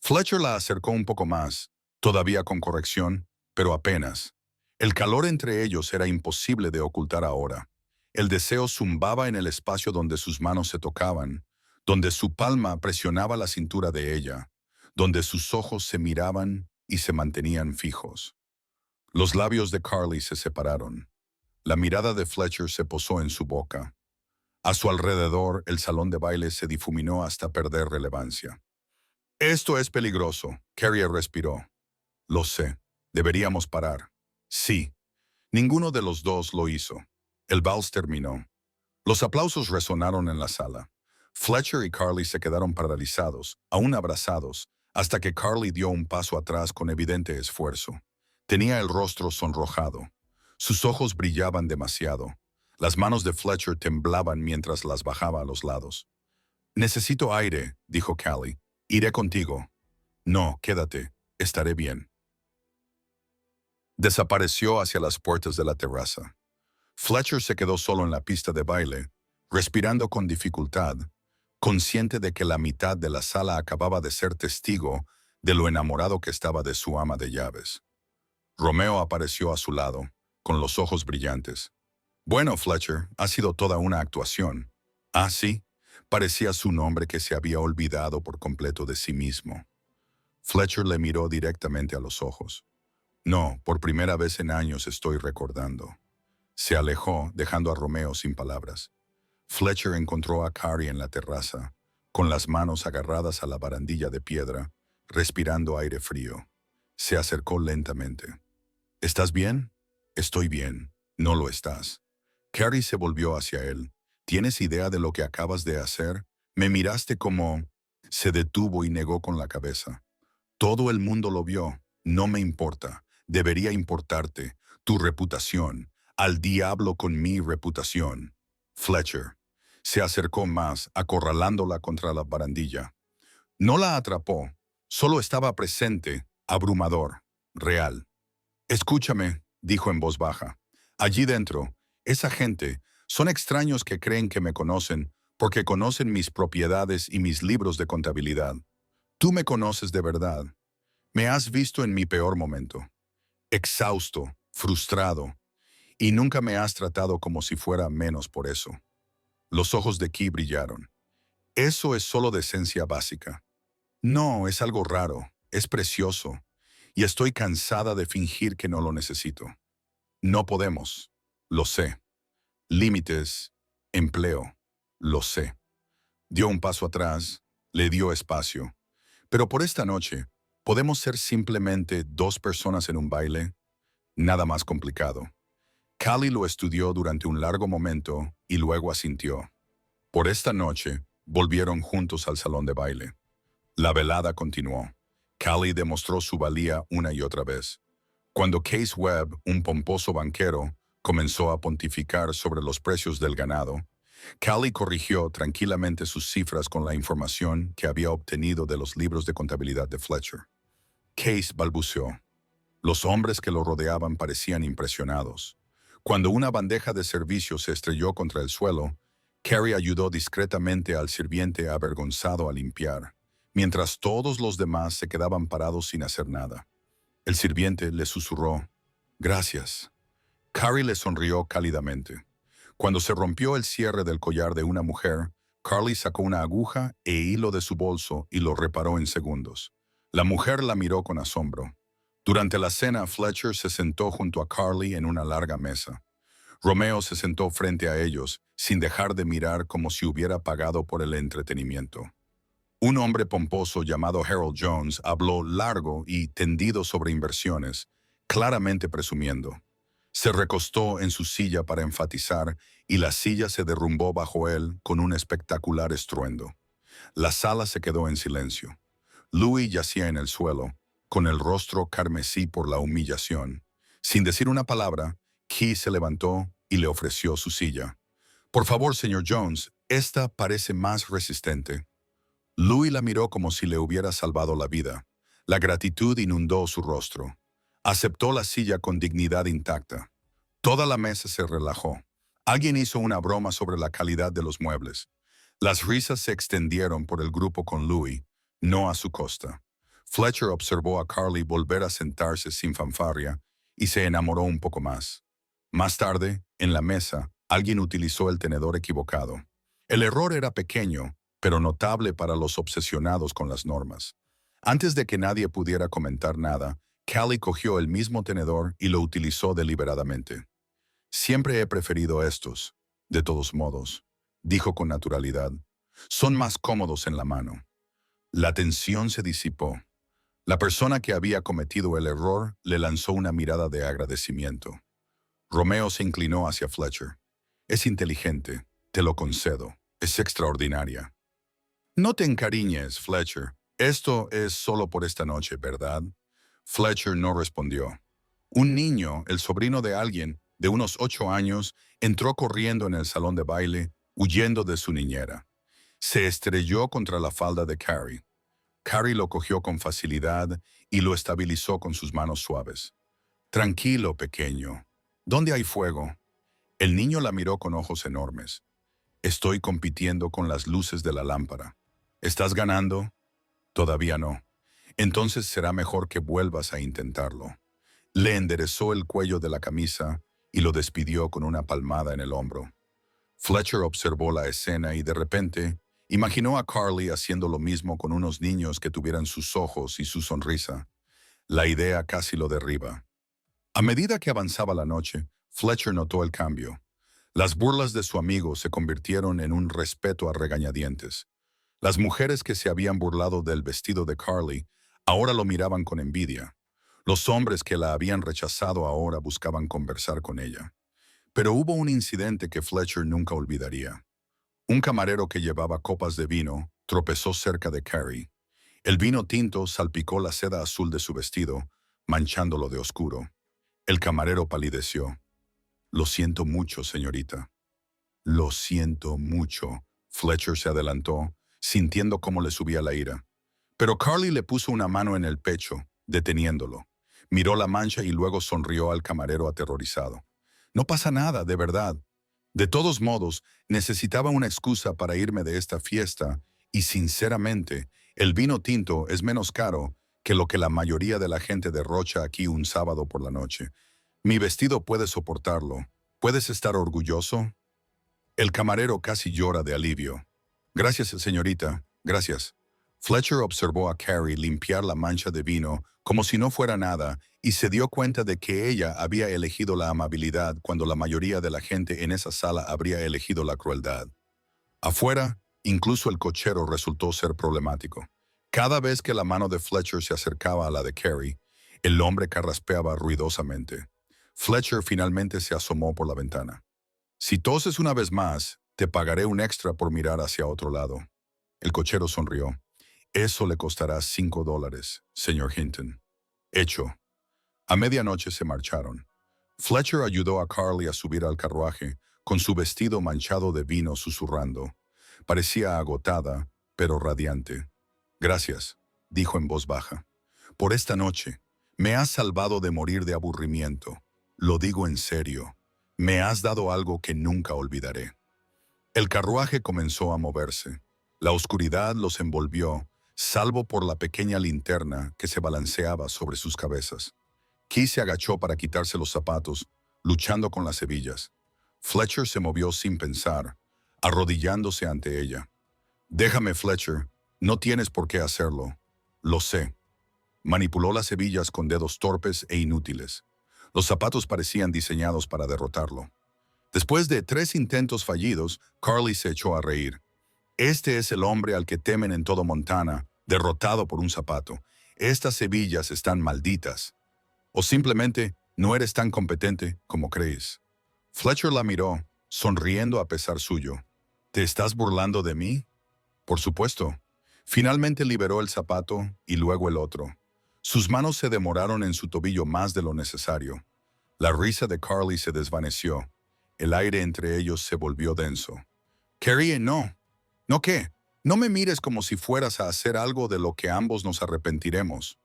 Fletcher la acercó un poco más, todavía con corrección, pero apenas. El calor entre ellos era imposible de ocultar ahora. El deseo zumbaba en el espacio donde sus manos se tocaban. donde su palma presionaba la cintura de ella, donde sus ojos se miraban y se mantenían fijos. Los labios de Carly se separaron. La mirada de Fletcher se posó en su boca. A su alrededor, el salón de baile se difuminó hasta perder relevancia. Esto es peligroso, Carrie respiró. Lo sé. Deberíamos parar. Sí. Ninguno de los dos lo hizo. El vals terminó. Los aplausos resonaron en la sala. Fletcher y Carly se quedaron paralizados, aún abrazados, hasta que Carly dio un paso atrás con evidente esfuerzo. Tenía el rostro sonrojado. Sus ojos brillaban demasiado. Las manos de Fletcher temblaban mientras las bajaba a los lados. «Necesito aire», dijo Callie. «Iré contigo». «No, quédate. Estaré bien». Desapareció hacia las puertas de la terraza. Fletcher se quedó solo en la pista de baile, respirando con dificultad, consciente de que la mitad de la sala acababa de ser testigo de lo enamorado que estaba de su ama de llaves. Romeo apareció a su lado, con los ojos brillantes. «Bueno, Fletcher, ha sido toda una actuación». «Ah, sí», parecía su nombre que se había olvidado por completo de sí mismo. Fletcher le miró directamente a los ojos. «No, por primera vez en años estoy recordando». Se alejó, dejando a Romeo sin palabras. Fletcher encontró a Carrie en la terraza, con las manos agarradas a la barandilla de piedra, respirando aire frío. Se acercó lentamente. «¿Estás bien?» «Estoy bien. No lo estás». Carrie se volvió hacia él. «¿Tienes idea de lo que acabas de hacer? Me miraste como...» Se detuvo y negó con la cabeza. «Todo el mundo lo vio. No me importa. Debería importarte. Tu reputación. Al diablo con mi reputación». Fletcher se acercó más, acorralándola contra la barandilla. No la atrapó. Solo estaba presente, abrumador, real. «Escúchame», dijo en voz baja. «Allí dentro, esa gente son extraños que creen que me conocen porque conocen mis propiedades y mis libros de contabilidad. Tú me conoces de verdad. Me has visto en mi peor momento. Exhausto, frustrado, y nunca me has tratado como si fuera menos por eso». Los ojos de Key brillaron. «Eso es solo decencia básica». «No, es algo raro, es precioso, y estoy cansada de fingir que no lo necesito». «No podemos». «Lo sé». «Límites, empleo». «Lo sé». Dio un paso atrás, le dio espacio. «Pero por esta noche, ¿podemos ser simplemente dos personas en un baile?» Nada más complicado. Callie lo estudió durante un largo momento y luego asintió. Por esta noche, volvieron juntos al salón de baile. La velada continuó. Callie demostró su valía una y otra vez. Cuando Case Webb, un pomposo banquero, comenzó a pontificar sobre los precios del ganado, Callie corrigió tranquilamente sus cifras con la información que había obtenido de los libros de contabilidad de Fletcher. Case balbuceó. Los hombres que lo rodeaban parecían impresionados. Cuando una bandeja de servicio se estrelló contra el suelo, Carrie ayudó discretamente al sirviente avergonzado a limpiar, mientras todos los demás se quedaban parados sin hacer nada. El sirviente le susurró, «Gracias». Carrie le sonrió cálidamente. Cuando se rompió el cierre del collar de una mujer, Carly sacó una aguja e hilo de su bolso y lo reparó en segundos. La mujer la miró con asombro. Durante la cena, Fletcher se sentó junto a Carly en una larga mesa. Romeo se sentó frente a ellos, sin dejar de mirar como si hubiera pagado por el entretenimiento. Un hombre pomposo llamado Harold Jones habló largo y tendido sobre inversiones, claramente presumiendo. Se recostó en su silla para enfatizar y la silla se derrumbó bajo él con un espectacular estruendo. La sala se quedó en silencio. Louis yacía en el suelo, con el rostro carmesí por la humillación. Sin decir una palabra, Key se levantó y le ofreció su silla. «Por favor, señor Jones, esta parece más resistente». Louis la miró como si le hubiera salvado la vida. La gratitud inundó su rostro. Aceptó la silla con dignidad intacta. Toda la mesa se relajó. Alguien hizo una broma sobre la calidad de los muebles. Las risas se extendieron por el grupo con Louis, no a su costa. Fletcher observó a Carly volver a sentarse sin fanfarria y se enamoró un poco más. Más tarde, en la mesa, alguien utilizó el tenedor equivocado. El error era pequeño, pero notable para los obsesionados con las normas. Antes de que nadie pudiera comentar nada, Callie cogió el mismo tenedor y lo utilizó deliberadamente. Siempre he preferido estos, de todos modos, dijo con naturalidad. Son más cómodos en la mano. La tensión se disipó. La persona que había cometido el error le lanzó una mirada de agradecimiento. Romeo se inclinó hacia Fletcher. Es inteligente, te lo concedo. Es extraordinaria. No te encariñes, Fletcher. Esto es solo por esta noche, ¿verdad? Fletcher no respondió. Un niño, el sobrino de alguien, de unos 8 años, entró corriendo en el salón de baile, huyendo de su niñera. Se estrelló contra la falda de Carrie. Carrie lo cogió con facilidad y lo estabilizó con sus manos suaves. Tranquilo, pequeño. ¿Dónde hay fuego? El niño la miró con ojos enormes. Estoy compitiendo con las luces de la lámpara. ¿Estás ganando? Todavía no. Entonces será mejor que vuelvas a intentarlo. Le enderezó el cuello de la camisa y lo despidió con una palmada en el hombro. Fletcher observó la escena y de repente imaginó a Carly haciendo lo mismo con unos niños que tuvieran sus ojos y su sonrisa. La idea casi lo derriba. A medida que avanzaba la noche, Fletcher notó el cambio. Las burlas de su amigo se convirtieron en un respeto a regañadientes. Las mujeres que se habían burlado del vestido de Carly ahora lo miraban con envidia. Los hombres que la habían rechazado ahora buscaban conversar con ella. Pero hubo un incidente que Fletcher nunca olvidaría. Un camarero que llevaba copas de vino tropezó cerca de Carrie. El vino tinto salpicó la seda azul de su vestido, manchándolo de oscuro. El camarero palideció. Lo siento mucho, señorita. Lo siento mucho. Fletcher se adelantó, sintiendo cómo le subía la ira. Pero Carly le puso una mano en el pecho, deteniéndolo. Miró la mancha y luego sonrió al camarero aterrorizado. No pasa nada, de verdad. De todos modos, necesitaba una excusa para irme de esta fiesta y, sinceramente, el vino tinto es menos caro que lo que la mayoría de la gente derrocha aquí un sábado por la noche. Mi vestido puede soportarlo. ¿Puedes estar orgulloso? El camarero casi llora de alivio. Gracias, señorita. Gracias. Fletcher observó a Carrie limpiar la mancha de vino como si no fuera nada y se dio cuenta de que ella había elegido la amabilidad cuando la mayoría de la gente en esa sala habría elegido la crueldad. Afuera, incluso el cochero resultó ser problemático. Cada vez que la mano de Fletcher se acercaba a la de Carrie, el hombre carraspeaba ruidosamente. Fletcher finalmente se asomó por la ventana. Si toses una vez más, te pagaré un extra por mirar hacia otro lado. El cochero sonrió. Eso le costará $5, señor Hinton. Hecho. A medianoche se marcharon. Fletcher ayudó a Carly a subir al carruaje, con su vestido manchado de vino susurrando. Parecía agotada, pero radiante. Gracias, dijo en voz baja. Por esta noche, me has salvado de morir de aburrimiento. Lo digo en serio. Me has dado algo que nunca olvidaré. El carruaje comenzó a moverse. La oscuridad los envolvió, salvo por la pequeña linterna que se balanceaba sobre sus cabezas. Key se agachó para quitarse los zapatos, luchando con las hebillas. Fletcher se movió sin pensar, arrodillándose ante ella. Déjame, Fletcher, no tienes por qué hacerlo. Lo sé. Manipuló las hebillas con dedos torpes e inútiles. Los zapatos parecían diseñados para derrotarlo. Después de 3 intentos fallidos, Carly se echó a reír. Este es el hombre al que temen en todo Montana, derrotado por un zapato. Estas hebillas están malditas. O simplemente no eres tan competente como crees. Fletcher la miró, sonriendo a pesar suyo. ¿Te estás burlando de mí? Por supuesto. Finalmente liberó el zapato y luego el otro. Sus manos se demoraron en su tobillo más de lo necesario. La risa de Carly se desvaneció. El aire entre ellos se volvió denso. Carrie, no. ¿No qué? No me mires como si fueras a hacer algo de lo que ambos nos arrepentiremos.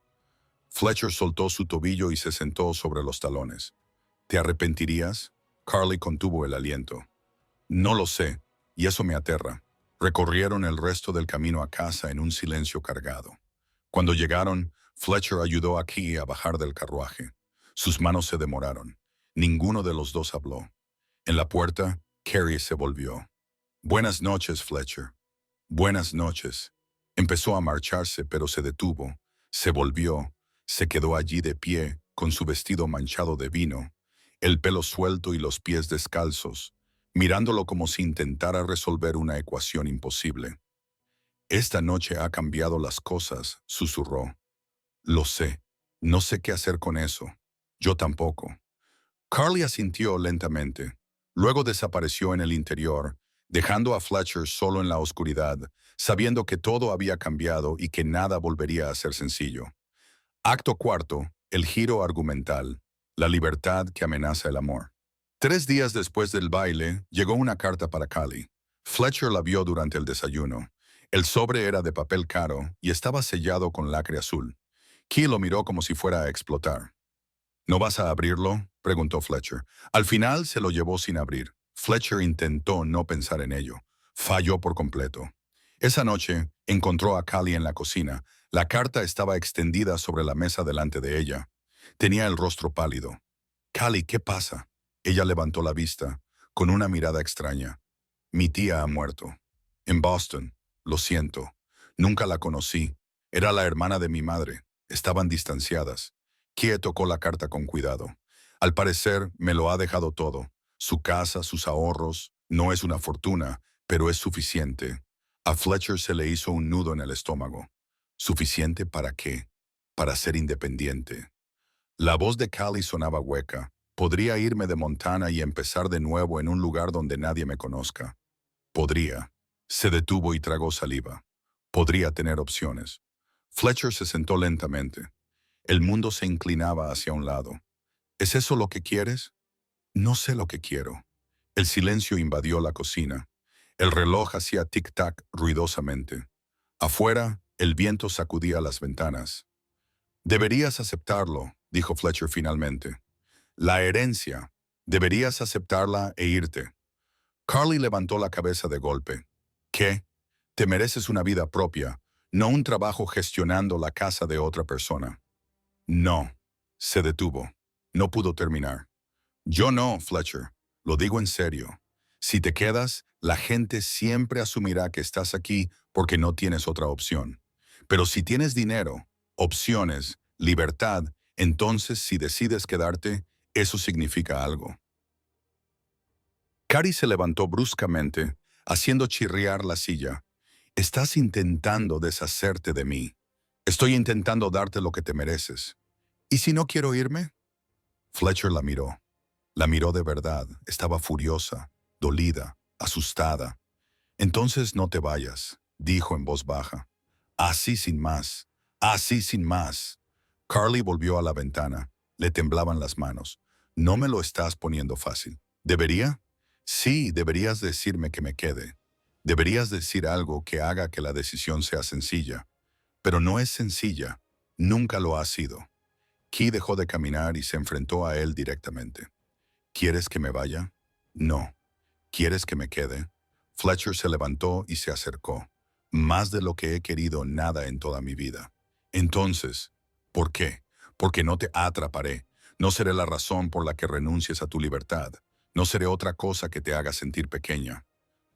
Fletcher soltó su tobillo y se sentó sobre los talones. ¿Te arrepentirías? Carly contuvo el aliento. No lo sé, y eso me aterra. Recorrieron el resto del camino a casa en un silencio cargado. Cuando llegaron, Fletcher ayudó a Key a bajar del carruaje. Sus manos se demoraron. Ninguno de los dos habló. En la puerta, Carrie se volvió. Buenas noches, Fletcher. Buenas noches. Empezó a marcharse, pero se detuvo, se volvió, se quedó allí de pie, con su vestido manchado de vino, el pelo suelto y los pies descalzos, mirándolo como si intentara resolver una ecuación imposible. Esta noche ha cambiado las cosas, susurró. Lo sé. No sé qué hacer con eso. Yo tampoco. Carly asintió lentamente. Luego desapareció en el interior, dejando a Fletcher solo en la oscuridad, sabiendo que todo había cambiado y que nada volvería a ser sencillo. Acto cuarto, el giro argumental, la libertad que amenaza el amor. 3 días después del baile, llegó una carta para Carly. Fletcher la vio durante el desayuno. El sobre era de papel caro y estaba sellado con lacre azul. Key lo miró como si fuera a explotar. ¿No vas a abrirlo?, preguntó Fletcher. Al final se lo llevó sin abrir. Fletcher intentó no pensar en ello. Falló por completo. Esa noche encontró a Callie en la cocina. La carta estaba extendida sobre la mesa delante de ella. Tenía el rostro pálido. «Callie, ¿qué pasa?». Ella levantó la vista, con una mirada extraña. «Mi tía ha muerto. En Boston. Lo siento. Nunca la conocí. Era la hermana de mi madre. Estaban distanciadas». Kie tocó la carta con cuidado. «Al parecer, me lo ha dejado todo. Su casa, sus ahorros. No es una fortuna, pero es suficiente». A Fletcher se le hizo un nudo en el estómago. ¿Suficiente para qué? Para ser independiente. La voz de Callie sonaba hueca. «Podría irme de Montana y empezar de nuevo en un lugar donde nadie me conozca. Podría». Se detuvo y tragó saliva. Podría tener opciones. Fletcher se sentó lentamente. El mundo se inclinaba hacia un lado. «¿Es eso lo que quieres?». «No sé lo que quiero». El silencio invadió la cocina. El reloj hacía tic-tac ruidosamente. Afuera, el viento sacudía las ventanas. «Deberías aceptarlo», dijo Fletcher finalmente. «La herencia. Deberías aceptarla e irte». Carly levantó la cabeza de golpe. «¿Qué? Te mereces una vida propia, no un trabajo gestionando la casa de otra persona». «No». Se detuvo. No pudo terminar. «Yo no, Fletcher. Lo digo en serio. Si te quedas, la gente siempre asumirá que estás aquí porque no tienes otra opción. Pero si tienes dinero, opciones, libertad, entonces si decides quedarte, eso significa algo». Cari se levantó bruscamente, haciendo chirriar la silla. «Estás intentando deshacerte de mí. Estoy intentando darte lo que te mereces. ¿Y si no quiero irme?». Fletcher la miró. La miró de verdad. Estaba furiosa, dolida, asustada. «Entonces no te vayas», dijo en voz baja. «Así sin más. Así sin más». Carly volvió a la ventana. Le temblaban las manos. «No me lo estás poniendo fácil». «¿Debería?». «Sí, deberías decirme que me quede. Deberías decir algo que haga que la decisión sea sencilla. Pero no es sencilla. Nunca lo ha sido». Key dejó de caminar y se enfrentó a él directamente. «¿Quieres que me vaya?». «No». «¿Quieres que me quede?». Fletcher se levantó y se acercó. «Más de lo que he querido nada en toda mi vida». «Entonces, ¿por qué?». «Porque no te atraparé. No seré la razón por la que renuncies a tu libertad. No seré otra cosa que te haga sentir pequeña».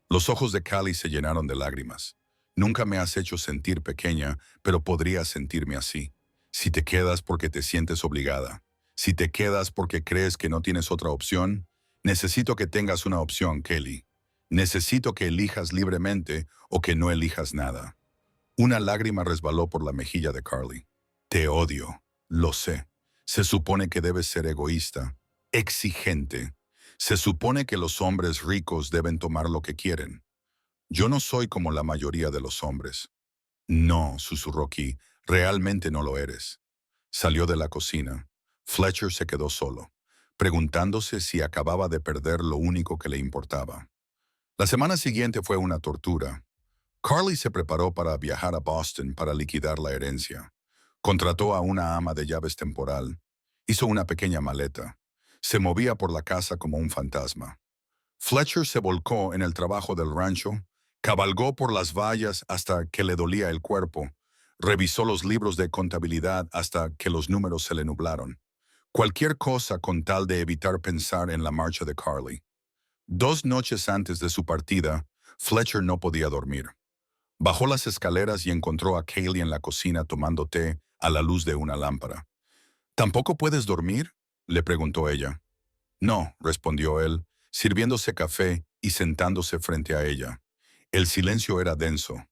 Los ojos de Callie se llenaron de lágrimas. «Nunca me has hecho sentir pequeña, pero podrías sentirme así. Si te quedas porque te sientes obligada. Si te quedas porque crees que no tienes otra opción, necesito que tengas una opción, Kelly. Necesito que elijas libremente o que no elijas nada». Una lágrima resbaló por la mejilla de Carly. «Te odio. Lo sé. Se supone que debes ser egoísta, exigente. Se supone que los hombres ricos deben tomar lo que quieren. Yo no soy como la mayoría de los hombres». «No», susurró Key, «realmente no lo eres». Salió de la cocina. Fletcher se quedó solo, preguntándose si acababa de perder lo único que le importaba. La semana siguiente fue una tortura. Carly se preparó para viajar a Boston para liquidar la herencia. Contrató a una ama de llaves temporal. Hizo una pequeña maleta. Se movía por la casa como un fantasma. Fletcher se volcó en el trabajo del rancho, cabalgó por las vallas hasta que le dolía el cuerpo, revisó los libros de contabilidad hasta que los números se le nublaron. Cualquier cosa con tal de evitar pensar en la marcha de Carly. 2 noches antes de su partida, Fletcher no podía dormir. Bajó las escaleras y encontró a Kaylee en la cocina tomando té a la luz de una lámpara. ¿Tampoco puedes dormir?, le preguntó ella. No, respondió él, sirviéndose café y sentándose frente a ella. El silencio era denso.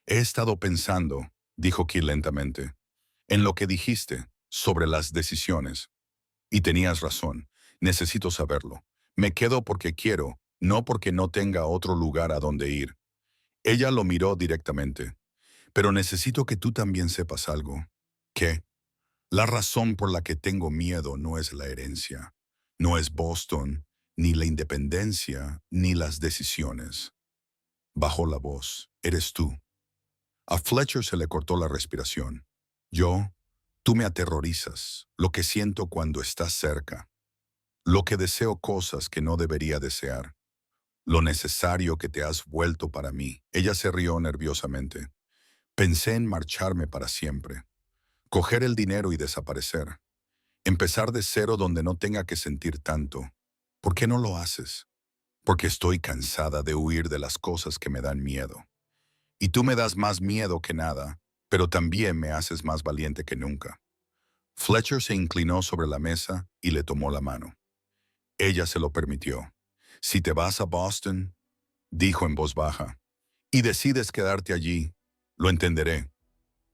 He estado pensando, dijo Kay lentamente, en lo que dijiste sobre las decisiones. Y tenías razón, necesito saberlo. Me quedo porque quiero, no porque no tenga otro lugar a donde ir. Ella lo miró directamente. Pero necesito que tú también sepas algo. ¿Qué? La razón por la que tengo miedo no es la herencia, no es Boston, ni la independencia, ni las decisiones. Bajó la voz. Eres tú. A Fletcher se le cortó la respiración. Yo, tú me aterrorizas, lo que siento cuando estás cerca, lo que deseo cosas que no debería desear, lo necesario que te has vuelto para mí. Ella se rió nerviosamente. Pensé en marcharme para siempre, coger el dinero y desaparecer, empezar de cero donde no tenga que sentir tanto. ¿Por qué no lo haces? Porque estoy cansada de huir de las cosas que me dan miedo. Y tú me das más miedo que nada, pero también me haces más valiente que nunca. Fletcher se inclinó sobre la mesa y le tomó la mano. Ella se lo permitió. Si te vas a Boston, dijo en voz baja, y decides quedarte allí, lo entenderé.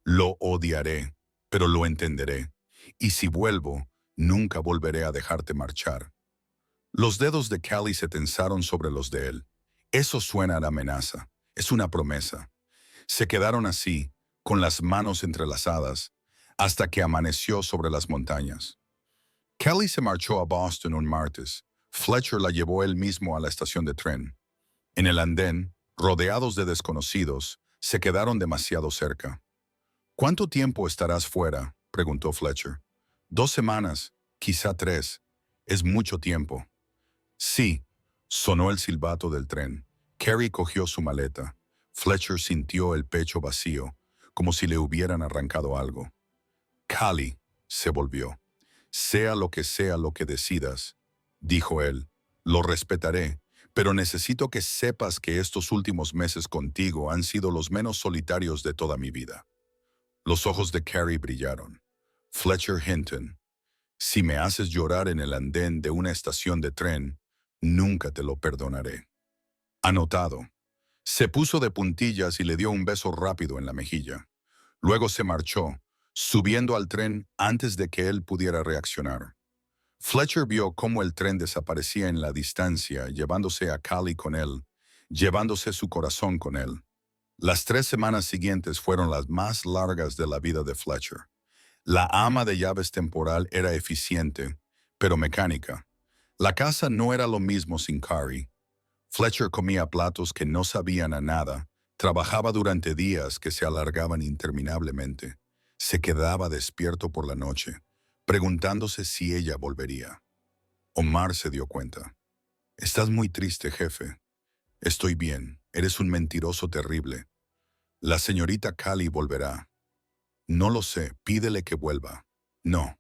Lo odiaré, pero lo entenderé. Y si vuelvo, nunca volveré a dejarte marchar. Los dedos de Callie se tensaron sobre los de él. Eso suena a amenaza. Es una promesa. Se quedaron así, con las manos entrelazadas, hasta que amaneció sobre las montañas. Kelly se marchó a Boston un martes. Fletcher la llevó él mismo a la estación de tren. En el andén, rodeados de desconocidos, se quedaron demasiado cerca. ¿Cuánto tiempo estarás fuera?, preguntó Fletcher. 2 semanas, quizá 3. Es mucho tiempo. Sí, sonó el silbato del tren. Carrie cogió su maleta. Fletcher sintió el pecho vacío, como si le hubieran arrancado algo. Callie se volvió. Sea lo que decidas, dijo él, lo respetaré, pero necesito que sepas que estos últimos meses contigo han sido los menos solitarios de toda mi vida. Los ojos de Carrie brillaron. Fletcher Hinton, si me haces llorar en el andén de una estación de tren, nunca te lo perdonaré. Anotado. Se puso de puntillas y le dio un beso rápido en la mejilla. Luego se marchó, subiendo al tren antes de que él pudiera reaccionar. Fletcher vio cómo el tren desaparecía en la distancia, llevándose a Callie con él, llevándose su corazón con él. Las 3 semanas siguientes fueron las más largas de la vida de Fletcher. La ama de llaves temporal era eficiente, pero mecánica. La casa no era lo mismo sin Carrie. Fletcher comía platos que no sabían a nada, trabajaba durante días que se alargaban interminablemente, se quedaba despierto por la noche, preguntándose si ella volvería. Omar se dio cuenta. Estás muy triste, jefe. Estoy bien, eres un mentiroso terrible. La señorita Callie volverá. No lo sé, pídele que vuelva. No.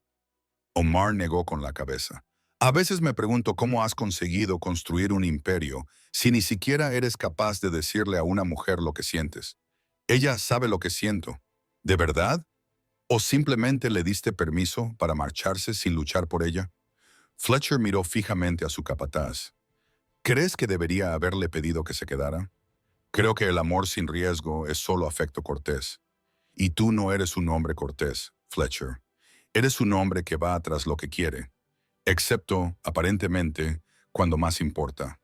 Omar negó con la cabeza. A veces me pregunto cómo has conseguido construir un imperio si ni siquiera eres capaz de decirle a una mujer lo que sientes. Ella sabe lo que siento. ¿De verdad? ¿O simplemente le diste permiso para marcharse sin luchar por ella? Fletcher miró fijamente a su capataz. ¿Crees que debería haberle pedido que se quedara? Creo que el amor sin riesgo es solo afecto cortés. Y tú no eres un hombre cortés, Fletcher. Eres un hombre que va tras lo que quiere, excepto, aparentemente, cuando más importa.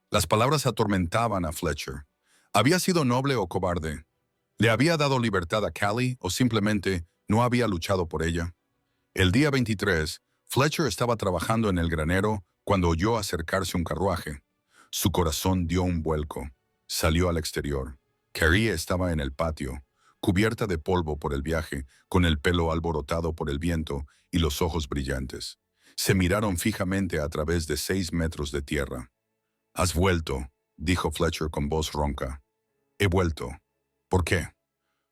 Las palabras atormentaban a Fletcher. ¿Había sido noble o cobarde? ¿Le había dado libertad a Callie o simplemente no había luchado por ella? El día 23, Fletcher estaba trabajando en el granero cuando oyó acercarse un carruaje. Su corazón dio un vuelco. Salió al exterior. Carrie estaba en el patio, cubierta de polvo por el viaje, con el pelo alborotado por el viento y los ojos brillantes. Se miraron fijamente a través de 6 metros de tierra. «Has vuelto», dijo Fletcher con voz ronca. «He vuelto». «¿Por qué?»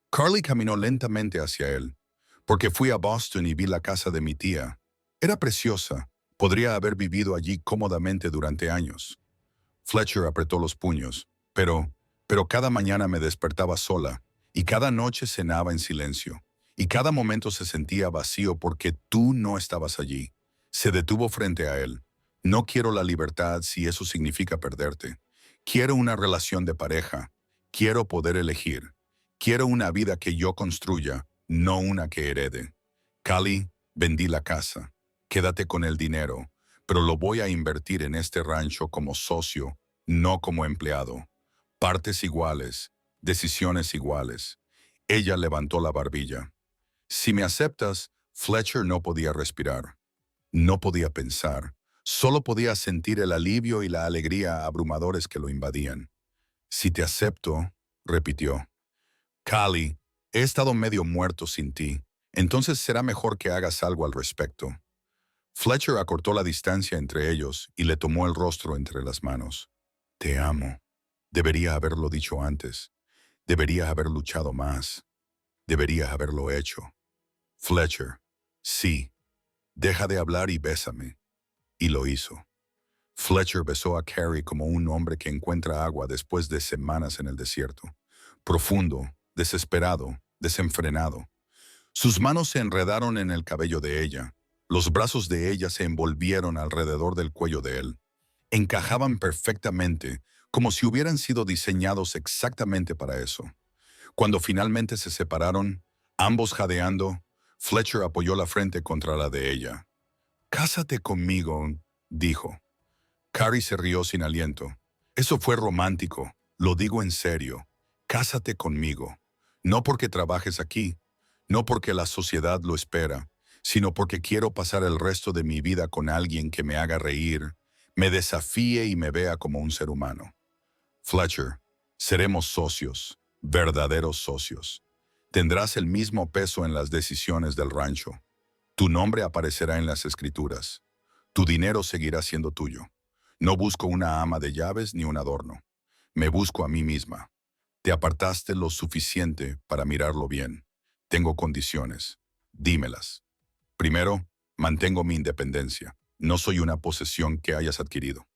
Carlie caminó lentamente hacia él. «Porque fui a Boston y vi la casa de mi tía. Era preciosa. Podría haber vivido allí cómodamente durante años». Fletcher apretó los puños. «Pero, Pero cada mañana me despertaba sola, y cada noche cenaba en silencio, y cada momento se sentía vacío porque tú no estabas allí. Se detuvo frente a él. No quiero la libertad si eso significa perderte. Quiero una relación de pareja. Quiero poder elegir. Quiero una vida que yo construya, no una que herede. Cali, vendí la casa. Quédate con el dinero, pero lo voy a invertir en este rancho como socio, no como empleado. Partes iguales, decisiones iguales. Ella levantó la barbilla. Si me aceptas, Fletcher no podía respirar. No podía pensar. Solo podía sentir el alivio y la alegría abrumadores que lo invadían. Si te acepto, repitió. Callie, he estado medio muerto sin ti. Entonces será mejor que hagas algo al respecto. Fletcher acortó la distancia entre ellos y le tomó el rostro entre las manos. Te amo. Debería haberlo dicho antes. Debería haber luchado más. Debería haberlo hecho. Fletcher, sí. Deja de hablar y bésame. Y lo hizo. Fletcher besó a Carrie como un hombre que encuentra agua después de semanas en el desierto. Profundo, desesperado, desenfrenado. Sus manos se enredaron en el cabello de ella. Los brazos de ella se envolvieron alrededor del cuello de él. Encajaban perfectamente, como si hubieran sido diseñados exactamente para eso. Cuando finalmente se separaron, ambos jadeando, Fletcher apoyó la frente contra la de ella. «Cásate conmigo», dijo. Carrie se rió sin aliento. «Eso fue romántico, lo digo en serio. Cásate conmigo. No porque trabajes aquí, no porque la sociedad lo espera, sino porque quiero pasar el resto de mi vida con alguien que me haga reír, me desafíe y me vea como un ser humano. Fletcher, seremos socios, verdaderos socios. Tendrás el mismo peso en las decisiones del rancho. Tu nombre aparecerá en las escrituras. Tu dinero seguirá siendo tuyo. No busco una ama de llaves ni un adorno. Me busco a mí misma. Te apartaste lo suficiente para mirarlo bien. Tengo condiciones. Dímelas. Primero, mantengo mi independencia. No soy una posesión que hayas adquirido.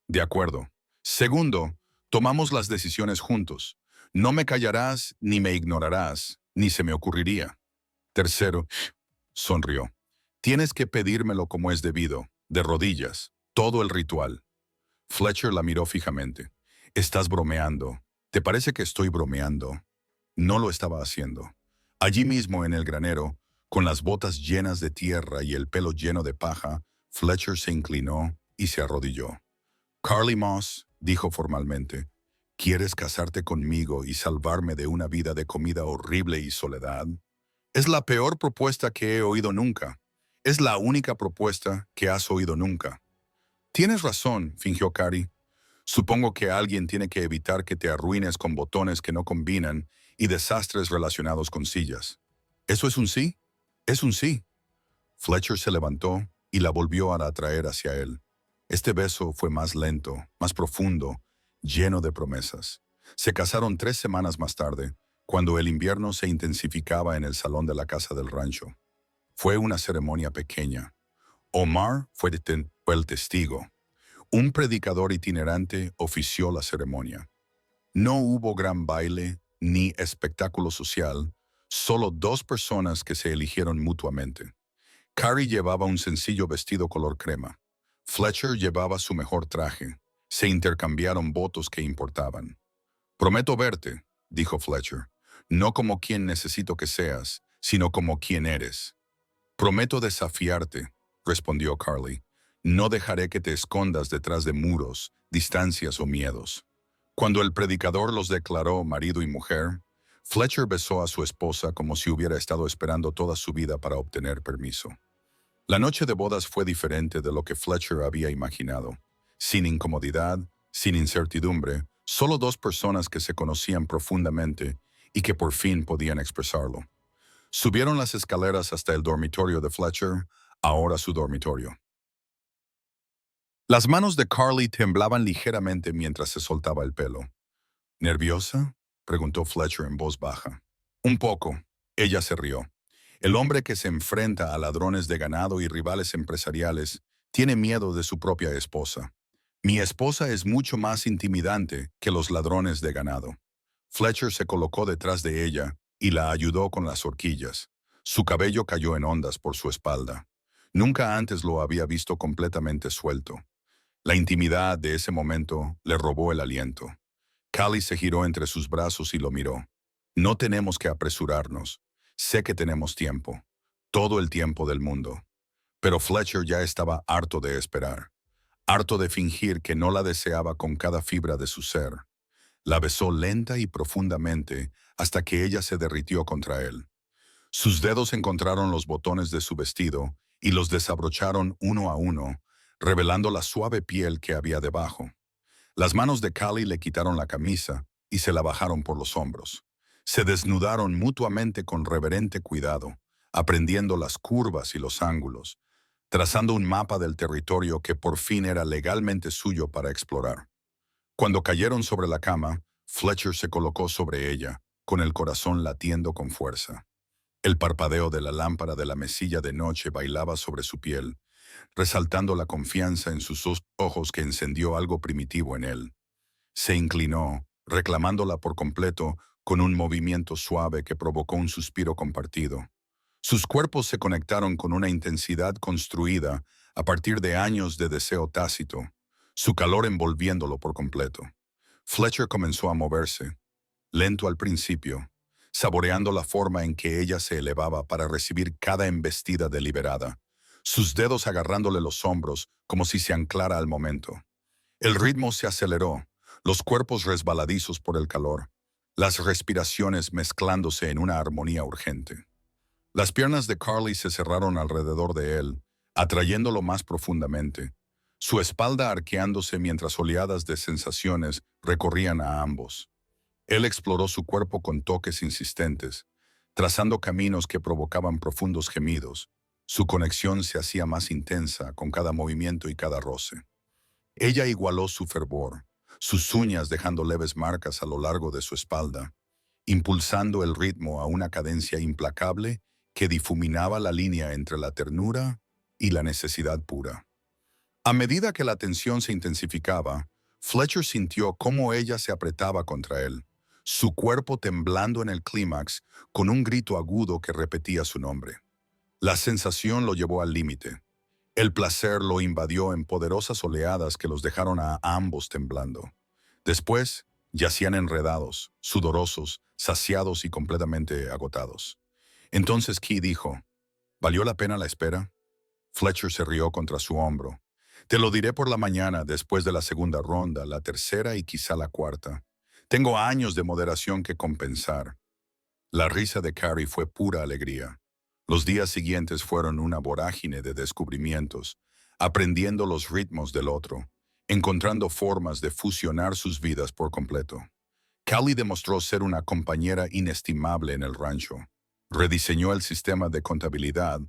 De acuerdo. Segundo, tomamos las decisiones juntos. No me callarás, ni me ignorarás, ni se me ocurriría. Tercero, sonrió. Tienes que pedírmelo como es debido, de rodillas, todo el ritual. Fletcher la miró fijamente. Estás bromeando. ¿Te parece que estoy bromeando? No lo estaba haciendo. Allí mismo en el granero, con las botas llenas de tierra y el pelo lleno de paja, Fletcher se inclinó y se arrodilló. Carlie Moss, dijo formalmente, ¿quieres casarte conmigo y salvarme de una vida de comida horrible y soledad? Es la peor propuesta que he oído nunca. Es la única propuesta que has oído nunca. Tienes razón, fingió Carrie. Supongo que alguien tiene que evitar que te arruines con botones que no combinan y desastres relacionados con sillas. ¿Eso es un sí? Es un sí. Fletcher se levantó y la volvió a atraer hacia él. Este beso fue más lento, más profundo, lleno de promesas. Se casaron 3 semanas más tarde, cuando el invierno se intensificaba en el salón de la casa del rancho. Fue una ceremonia pequeña. Omar fue el testigo. Un predicador itinerante ofició la ceremonia. No hubo gran baile ni espectáculo social, solo 2 personas que se eligieron mutuamente. Carrie llevaba un sencillo vestido color crema. Fletcher llevaba su mejor traje. Se intercambiaron votos que importaban. «Prometo verte», dijo Fletcher, «no como quien necesito que seas, sino como quien eres». «Prometo desafiarte», respondió Carlie. «No dejaré que te escondas detrás de muros, distancias o miedos». Cuando el predicador los declaró marido y mujer, Fletcher besó a su esposa como si hubiera estado esperando toda su vida para obtener permiso. La noche de bodas fue diferente de lo que Fletcher había imaginado. Sin incomodidad, sin incertidumbre, solo 2 personas que se conocían profundamente y que por fin podían expresarlo. Subieron las escaleras hasta el dormitorio de Fletcher, ahora su dormitorio. Las manos de Carlie temblaban ligeramente mientras se soltaba el pelo. ¿Nerviosa?, preguntó Fletcher en voz baja. Un poco. Ella se rió. El hombre que se enfrenta a ladrones de ganado y rivales empresariales tiene miedo de su propia esposa. Mi esposa es mucho más intimidante que los ladrones de ganado. Fletcher se colocó detrás de ella y la ayudó con las horquillas. Su cabello cayó en ondas por su espalda. Nunca antes lo había visto completamente suelto. La intimidad de ese momento le robó el aliento. Callie se giró entre sus brazos y lo miró. No tenemos que apresurarnos. Sé que tenemos tiempo. Todo el tiempo del mundo. Pero Fletcher ya estaba harto de esperar. Harto de fingir que no la deseaba con cada fibra de su ser. La besó lenta y profundamente hasta que ella se derritió contra él. Sus dedos encontraron los botones de su vestido y los desabrocharon uno a uno, revelando la suave piel que había debajo. Las manos de Callie le quitaron la camisa y se la bajaron por los hombros. Se desnudaron mutuamente con reverente cuidado, aprendiendo las curvas y los ángulos, trazando un mapa del territorio que por fin era legalmente suyo para explorar. Cuando cayeron sobre la cama, Fletcher se colocó sobre ella, con el corazón latiendo con fuerza. El parpadeo de la lámpara de la mesilla de noche bailaba sobre su piel, resaltando la confianza en sus ojos que encendió algo primitivo en él. Se inclinó, reclamándola por completo, con un movimiento suave que provocó un suspiro compartido. Sus cuerpos se conectaron con una intensidad construida a partir de años de deseo tácito, su calor envolviéndolo por completo. Fletcher comenzó a moverse, lento al principio, saboreando la forma en que ella se elevaba para recibir cada embestida deliberada, sus dedos agarrándole los hombros como si se anclara al momento. El ritmo se aceleró, los cuerpos resbaladizos por el calor, las respiraciones mezclándose en una armonía urgente. Las piernas de Carly se cerraron alrededor de él, atrayéndolo más profundamente, su espalda arqueándose mientras oleadas de sensaciones recorrían a ambos. Él exploró su cuerpo con toques insistentes, trazando caminos que provocaban profundos gemidos. Su conexión se hacía más intensa con cada movimiento y cada roce. Ella igualó su fervor, sus uñas dejando leves marcas a lo largo de su espalda, impulsando el ritmo a una cadencia implacable que difuminaba la línea entre la ternura y la necesidad pura. A medida que la tensión se intensificaba, Fletcher sintió cómo ella se apretaba contra él, su cuerpo temblando en el clímax con un grito agudo que repetía su nombre. La sensación lo llevó al límite. El placer lo invadió en poderosas oleadas que los dejaron a ambos temblando. Después, yacían enredados, sudorosos, saciados y completamente agotados. Entonces Key dijo, ¿valió la pena la espera? Fletcher se rió contra su hombro. Te lo diré por la mañana, después de la segunda ronda, la tercera y quizá la cuarta. Tengo años de moderación que compensar. La risa de Carrie fue pura alegría. Los días siguientes fueron una vorágine de descubrimientos, aprendiendo los ritmos del otro, encontrando formas de fusionar sus vidas por completo. Callie demostró ser una compañera inestimable en el rancho. Rediseñó el sistema de contabilidad,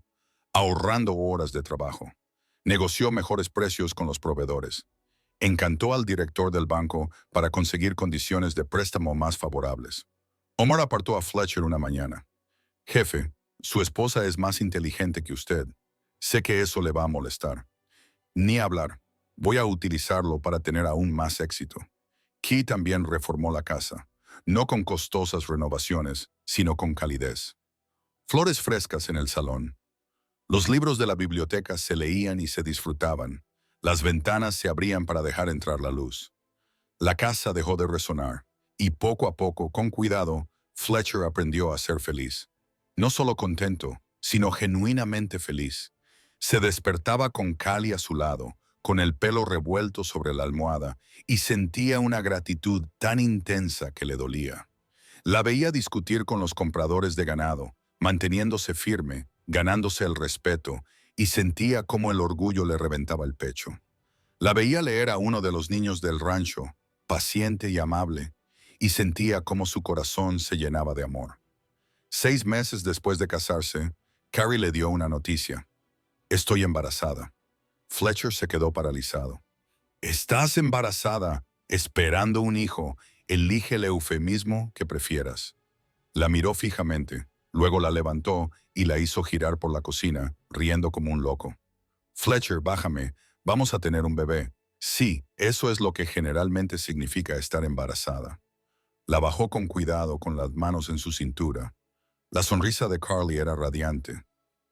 ahorrando horas de trabajo. Negoció mejores precios con los proveedores. Encantó al director del banco para conseguir condiciones de préstamo más favorables. Omar apartó a Fletcher una mañana. Jefe, su esposa es más inteligente que usted. Sé que eso le va a molestar. Ni hablar. Voy a utilizarlo para tener aún más éxito. Key también reformó la casa, no con costosas renovaciones, sino con calidez. Flores frescas en el salón. Los libros de la biblioteca se leían y se disfrutaban. Las ventanas se abrían para dejar entrar la luz. La casa dejó de resonar, y poco a poco, con cuidado, Fletcher aprendió a ser feliz. No solo contento, sino genuinamente feliz. Se despertaba con Callie a su lado, con el pelo revuelto sobre la almohada, y sentía una gratitud tan intensa que le dolía. La veía discutir con los compradores de ganado, manteniéndose firme, ganándose el respeto, y sentía cómo el orgullo le reventaba el pecho. La veía leer a uno de los niños del rancho, paciente y amable, y sentía cómo su corazón se llenaba de amor. 6 meses después de casarse, Carrie le dio una noticia. Estoy embarazada. Fletcher se quedó paralizado. Estás embarazada, esperando un hijo. Elige el eufemismo que prefieras. La miró fijamente, luego la levantó y la hizo girar por la cocina, riendo como un loco. Fletcher, bájame, vamos a tener un bebé. Sí, eso es lo que generalmente significa estar embarazada. La bajó con cuidado con las manos en su cintura. La sonrisa de Carly era radiante.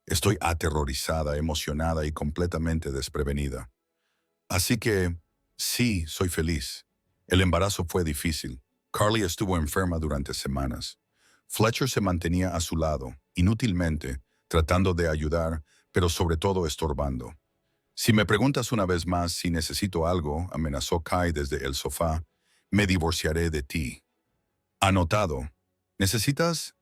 Estoy aterrorizada, emocionada y completamente desprevenida. Así que, sí, soy feliz. El embarazo fue difícil. Carly estuvo enferma durante semanas. Fletcher se mantenía a su lado, inútilmente, tratando de ayudar, pero sobre todo estorbando. Si me preguntas una vez más si necesito algo, amenazó Kai desde el sofá, me divorciaré de ti. Anotado. ¿Necesitas?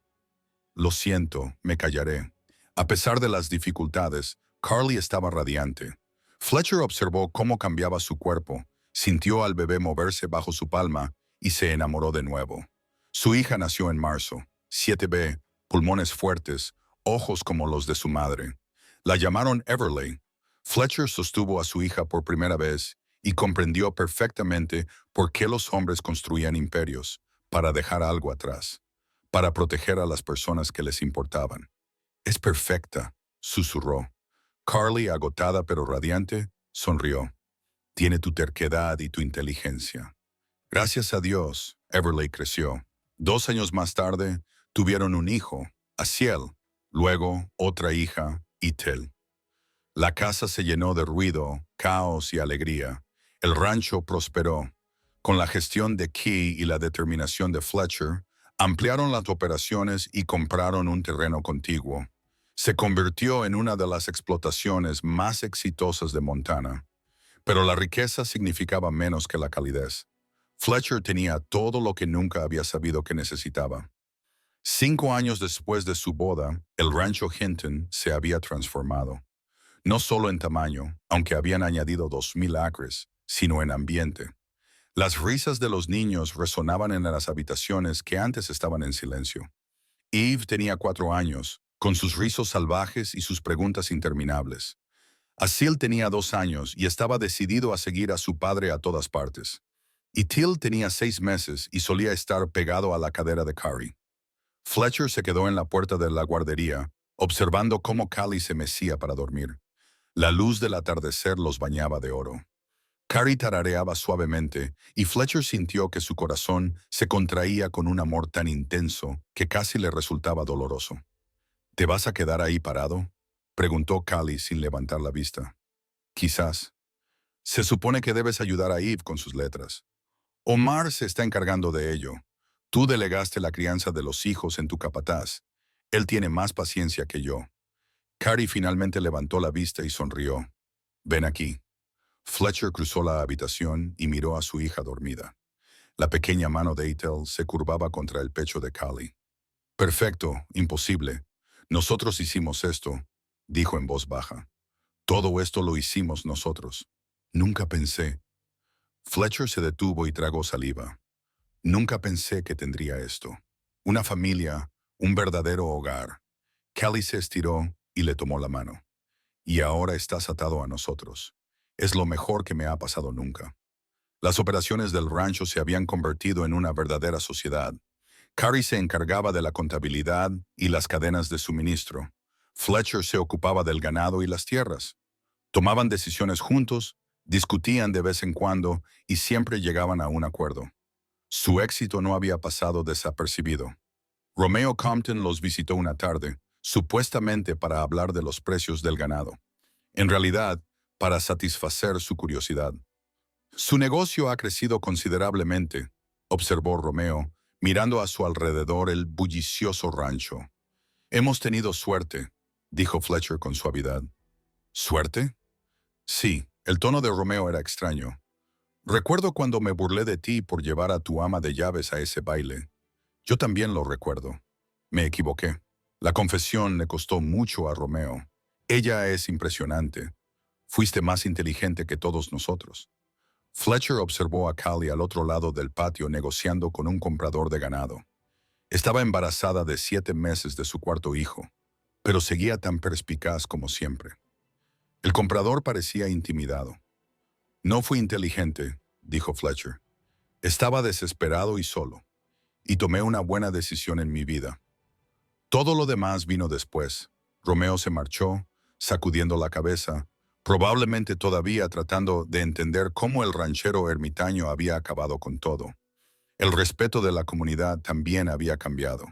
Lo siento, me callaré. A pesar de las dificultades, Carly estaba radiante. Fletcher observó cómo cambiaba su cuerpo, sintió al bebé moverse bajo su palma y se enamoró de nuevo. Su hija nació en marzo, 7B, pulmones fuertes, ojos como los de su madre. La llamaron Everleigh. Fletcher sostuvo a su hija por primera vez y comprendió perfectamente por qué los hombres construían imperios, para dejar algo atrás, para proteger a las personas que les importaban. Es perfecta, susurró. Carly, agotada pero radiante, sonrió. Tiene tu terquedad y tu inteligencia. Gracias a Dios, Everleigh creció. 2 años más tarde, tuvieron un hijo, Asiel, luego otra hija, Ethel. La casa se llenó de ruido, caos y alegría. El rancho prosperó. Con la gestión de Key y la determinación de Fletcher, ampliaron las operaciones y compraron un terreno contiguo. Se convirtió en una de las explotaciones más exitosas de Montana. Pero la riqueza significaba menos que la calidez. Fletcher tenía todo lo que nunca había sabido que necesitaba. 5 años después de su boda, el rancho Hinton se había transformado. No solo en tamaño, aunque habían añadido 2,000 acres, sino en ambiente. Las risas de los niños resonaban en las habitaciones que antes estaban en silencio. Eve tenía 4 años, con sus rizos salvajes y sus preguntas interminables. Asiel tenía 2 años y estaba decidido a seguir a su padre a todas partes. Y Till tenía 6 meses y solía estar pegado a la cadera de Carrie. Fletcher se quedó en la puerta de la guardería, observando cómo Callie se mecía para dormir. La luz del atardecer los bañaba de oro. Carrie tarareaba suavemente y Fletcher sintió que su corazón se contraía con un amor tan intenso que casi le resultaba doloroso. ¿Te vas a quedar ahí parado?, preguntó Callie sin levantar la vista. Quizás. Se supone que debes ayudar a Eve con sus letras. Omar se está encargando de ello. Tú delegaste la crianza de los hijos en tu capataz. Él tiene más paciencia que yo. Carrie finalmente levantó la vista y sonrió. Ven aquí. Fletcher cruzó la habitación y miró a su hija dormida. La pequeña mano de Ethel se curvaba contra el pecho de Callie. Perfecto, imposible. Nosotros hicimos esto, dijo en voz baja. Todo esto lo hicimos nosotros. Nunca pensé. Fletcher se detuvo y tragó saliva. Nunca pensé que tendría esto. Una familia, un verdadero hogar. Callie se estiró y le tomó la mano. Y ahora estás atado a nosotros. Es lo mejor que me ha pasado nunca. Las operaciones del rancho se habían convertido en una verdadera sociedad. Carrie se encargaba de la contabilidad y las cadenas de suministro. Fletcher se ocupaba del ganado y las tierras. Tomaban decisiones juntos, discutían de vez en cuando y siempre llegaban a un acuerdo. Su éxito no había pasado desapercibido. Romeo Compton los visitó una tarde, supuestamente para hablar de los precios del ganado. En realidad, para satisfacer su curiosidad. Su negocio ha crecido considerablemente, observó Romeo, mirando a su alrededor el bullicioso rancho. Hemos tenido suerte, dijo Fletcher con suavidad. ¿Suerte? Sí, el tono de Romeo era extraño. Recuerdo cuando me burlé de ti por llevar a tu ama de llaves a ese baile. Yo también lo recuerdo. Me equivoqué. La confesión le costó mucho a Romeo. Ella es impresionante. Fuiste más inteligente que todos nosotros. Fletcher observó a Callie al otro lado del patio negociando con un comprador de ganado. Estaba embarazada de 7 meses de su cuarto hijo, pero seguía tan perspicaz como siempre. El comprador parecía intimidado. No fui inteligente, dijo Fletcher. Estaba desesperado y solo, y tomé una buena decisión en mi vida. Todo lo demás vino después. Romeo se marchó, sacudiendo la cabeza, probablemente todavía tratando de entender cómo el ranchero ermitaño había acabado con todo. El respeto de la comunidad también había cambiado.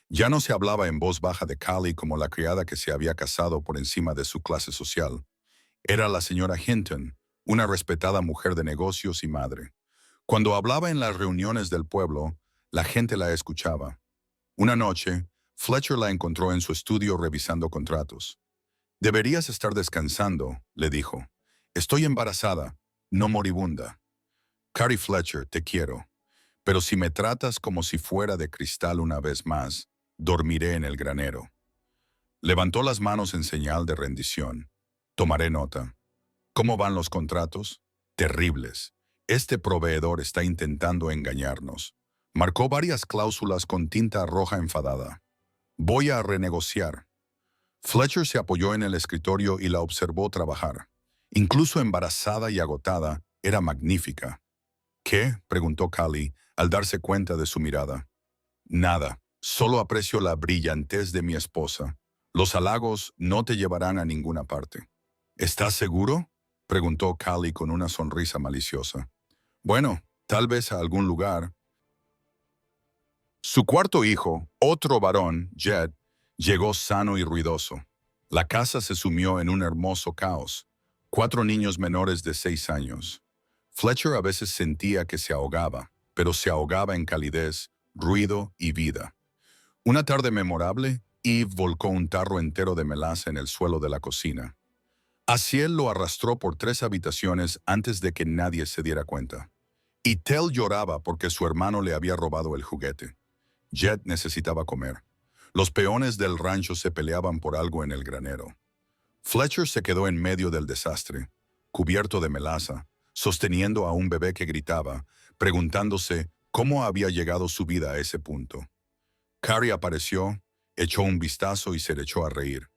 Ya no se hablaba en voz baja de Callie como la criada que se había casado por encima de su clase social. Era la señora Hinton, una respetada mujer de negocios y madre. Cuando hablaba en las reuniones del pueblo, la gente la escuchaba. Una noche, Fletcher la encontró en su estudio revisando contratos. «Deberías estar descansando», le dijo. «Estoy embarazada, no moribunda. Carrie Fletcher, te quiero. Pero si me tratas como si fuera de cristal una vez más, dormiré en el granero». Levantó las manos en señal de rendición. «Tomaré nota». «¿Cómo van los contratos?» «Terribles. Este proveedor está intentando engañarnos». Marcó varias cláusulas con tinta roja enfadada. «Voy a renegociar». Fletcher se apoyó en el escritorio y la observó trabajar. Incluso embarazada y agotada, era magnífica. «¿Qué?», preguntó Callie al darse cuenta de su mirada. «Nada, solo aprecio la brillantez de mi esposa. Los halagos no te llevarán a ninguna parte». «¿Estás seguro?», preguntó Callie con una sonrisa maliciosa. «Bueno, tal vez a algún lugar». Su cuarto hijo, otro varón, Jed, llegó sano y ruidoso. La casa se sumió en un hermoso caos. 4 niños menores de 6 años. Fletcher a veces sentía que se ahogaba, pero se ahogaba en calidez, ruido y vida. Una tarde memorable, Eve volcó un tarro entero de melaza en el suelo de la cocina. Asiel lo arrastró por 3 habitaciones antes de que nadie se diera cuenta. Y Tell lloraba porque su hermano le había robado el juguete. Jed necesitaba comer. Los peones del rancho se peleaban por algo en el granero. Fletcher se quedó en medio del desastre, cubierto de melaza, sosteniendo a un bebé que gritaba, preguntándose cómo había llegado su vida a ese punto. Carrie apareció, echó un vistazo y se le echó a reír.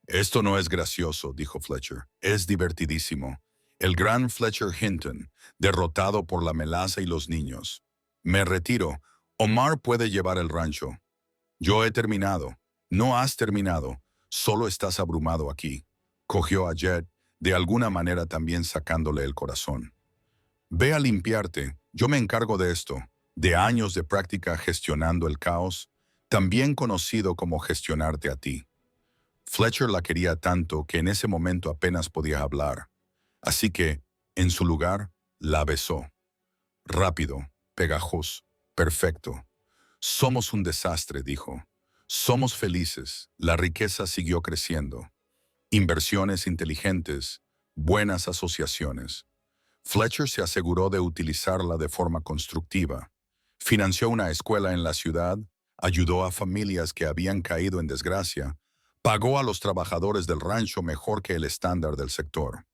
«Esto no es gracioso», dijo Fletcher. «Es divertidísimo. El gran Fletcher Hinton, derrotado por la melaza y los niños. Me retiro. Omar puede llevar el rancho». «Yo he terminado». «No has terminado. Solo estás abrumado aquí». Cogió a Jed, de alguna manera también sacándole el corazón. «Ve a limpiarte. Yo me encargo de esto. De años de práctica gestionando el caos, también conocido como gestionarte a ti». Fletcher la quería tanto que en ese momento apenas podía hablar. Así que, en su lugar, la besó. Rápido, pegajoso, perfecto. «Somos un desastre», dijo. «Somos felices». La riqueza siguió creciendo. Inversiones inteligentes, buenas asociaciones. Fletcher se aseguró de utilizarla de forma constructiva. Financió una escuela en la ciudad, ayudó a familias que habían caído en desgracia, pagó a los trabajadores del rancho mejor que el estándar del sector.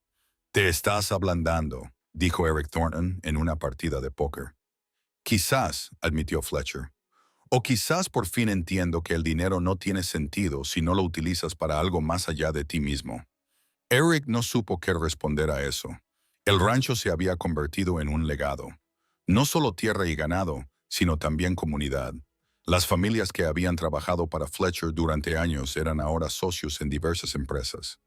«Te estás ablandando», dijo Eric Thornton en una partida de póker. «Quizás», admitió Fletcher. «O quizás por fin entiendo que el dinero no tiene sentido si no lo utilizas para algo más allá de ti mismo». Eric no supo qué responder a eso. El rancho se había convertido en un legado. No solo tierra y ganado, sino también comunidad. Las familias que habían trabajado para Fletcher durante años eran ahora socios en diversas empresas.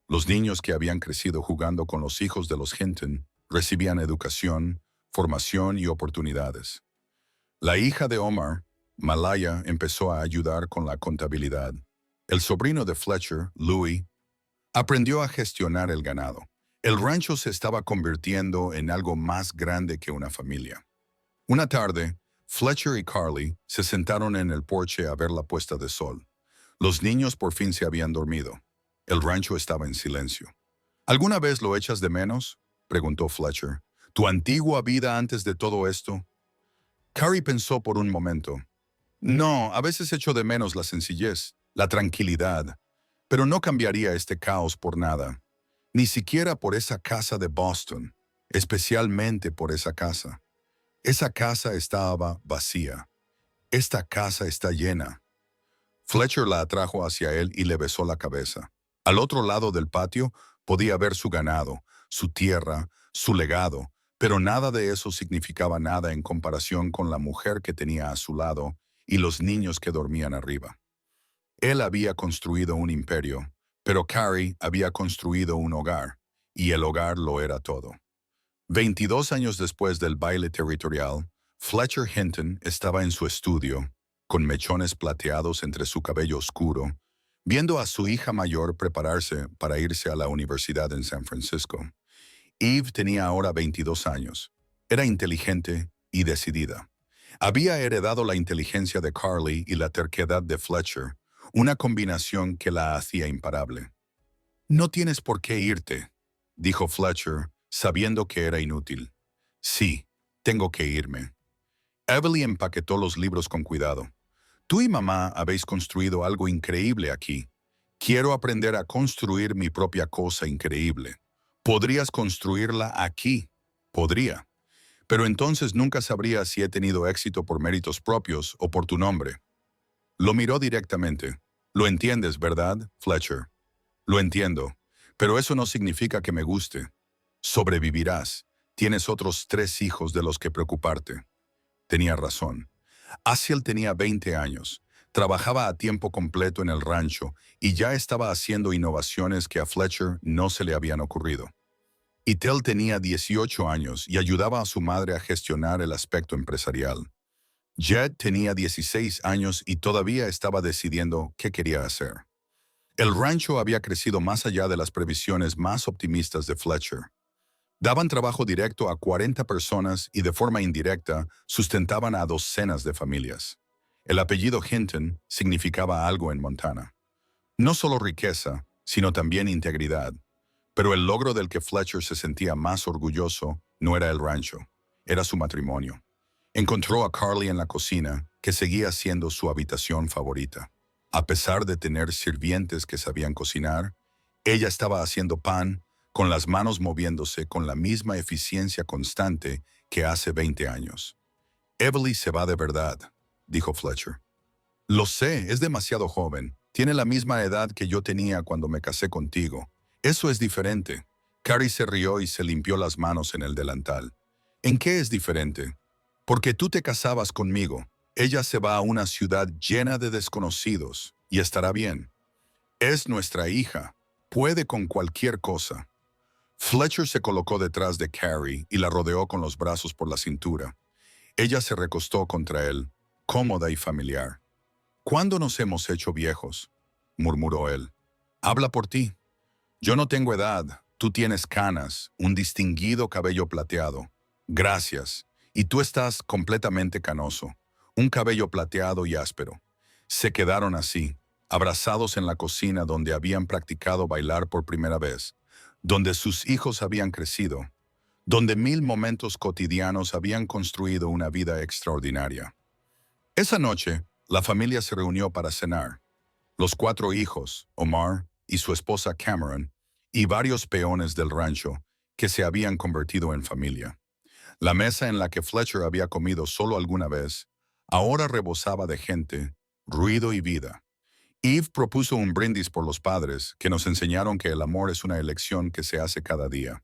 Los niños que habían crecido jugando con los hijos de los Hinton recibían educación, formación y oportunidades. La hija de Omar, Malaya, empezó a ayudar con la contabilidad. El sobrino de Fletcher, Louis, aprendió a gestionar el ganado. El rancho se estaba convirtiendo en algo más grande que una familia. Una tarde, Fletcher y Carlie se sentaron en el porche a ver la puesta de sol. Los niños por fin se habían dormido. El rancho estaba en silencio. «¿Alguna vez lo echas de menos?», preguntó Fletcher. «¿Tu antigua vida antes de todo esto?». Carrie pensó por un momento. «No, a veces echo de menos la sencillez, la tranquilidad, pero no cambiaría este caos por nada. Ni siquiera por esa casa de Boston, especialmente por esa casa. Esa casa estaba vacía. Esta casa está llena». Fletcher la atrajo hacia él y le besó la cabeza. Al otro lado del patio podía ver su ganado, su tierra, su legado, pero nada de eso significaba nada en comparación con la mujer que tenía a su lado y los niños que dormían arriba. Él había construido un imperio, pero Carrie había construido un hogar, y el hogar lo era todo. 22 años después del baile territorial, Fletcher Hinton estaba en su estudio, con mechones plateados entre su cabello oscuro, viendo a su hija mayor prepararse para irse a la universidad en San Francisco. Eve tenía ahora 22 años. Era inteligente y decidida. Había heredado la inteligencia de Carly y la terquedad de Fletcher, una combinación que la hacía imparable. «No tienes por qué irte», dijo Fletcher, sabiendo que era inútil. «Sí, tengo que irme». Evelyn empaquetó los libros con cuidado. «Tú y mamá habéis construido algo increíble aquí. Quiero aprender a construir mi propia cosa increíble. Podrías construirla aquí. Podría. Pero entonces nunca sabría si he tenido éxito por méritos propios o por tu nombre». Lo miró directamente. «Lo entiendes, ¿verdad, Fletcher?» «Lo entiendo. Pero eso no significa que me guste. Sobrevivirás. Tienes otros 3 hijos de los que preocuparte». Tenía razón. Asiel tenía 20 años. Trabajaba a tiempo completo en el rancho y ya estaba haciendo innovaciones que a Fletcher no se le habían ocurrido. Y Tel tenía 18 años y ayudaba a su madre a gestionar el aspecto empresarial. Jed tenía 16 años y todavía estaba decidiendo qué quería hacer. El rancho había crecido más allá de las previsiones más optimistas de Fletcher. Daban trabajo directo a 40 personas y de forma indirecta sustentaban a docenas de familias. El apellido Hinton significaba algo en Montana. No solo riqueza, sino también integridad. Pero el logro del que Fletcher se sentía más orgulloso no era el rancho, era su matrimonio. Encontró a Carly en la cocina, que seguía siendo su habitación favorita. A pesar de tener sirvientes que sabían cocinar, ella estaba haciendo pan, con las manos moviéndose con la misma eficiencia constante que hace 20 años. «Evelyn se va de verdad», dijo Fletcher. «Lo sé, es demasiado joven. Tiene la misma edad que yo tenía cuando me casé contigo. Eso es diferente». Carrie se rió y se limpió las manos en el delantal. «¿En qué es diferente?» «Porque tú te casabas conmigo. Ella se va a una ciudad llena de desconocidos y estará bien. Es nuestra hija. Puede con cualquier cosa». Fletcher se colocó detrás de Carrie y la rodeó con los brazos por la cintura. Ella se recostó contra él, cómoda y familiar. «¿Cuándo nos hemos hecho viejos?», murmuró él. «Habla por ti. Yo no tengo edad, tú tienes canas, un distinguido cabello plateado. Gracias. Y tú estás completamente canoso, un cabello plateado y áspero». Se quedaron así, abrazados en la cocina donde habían practicado bailar por primera vez, donde sus hijos habían crecido, donde 1000 momentos cotidianos habían construido una vida extraordinaria. Esa noche, la familia se reunió para cenar. Los 4 hijos, Omar y su esposa Cameron, y varios peones del rancho, que se habían convertido en familia. La mesa en la que Fletcher había comido solo alguna vez, ahora rebosaba de gente, ruido y vida. Eve propuso un brindis por los padres, que nos enseñaron que el amor es una elección que se hace cada día.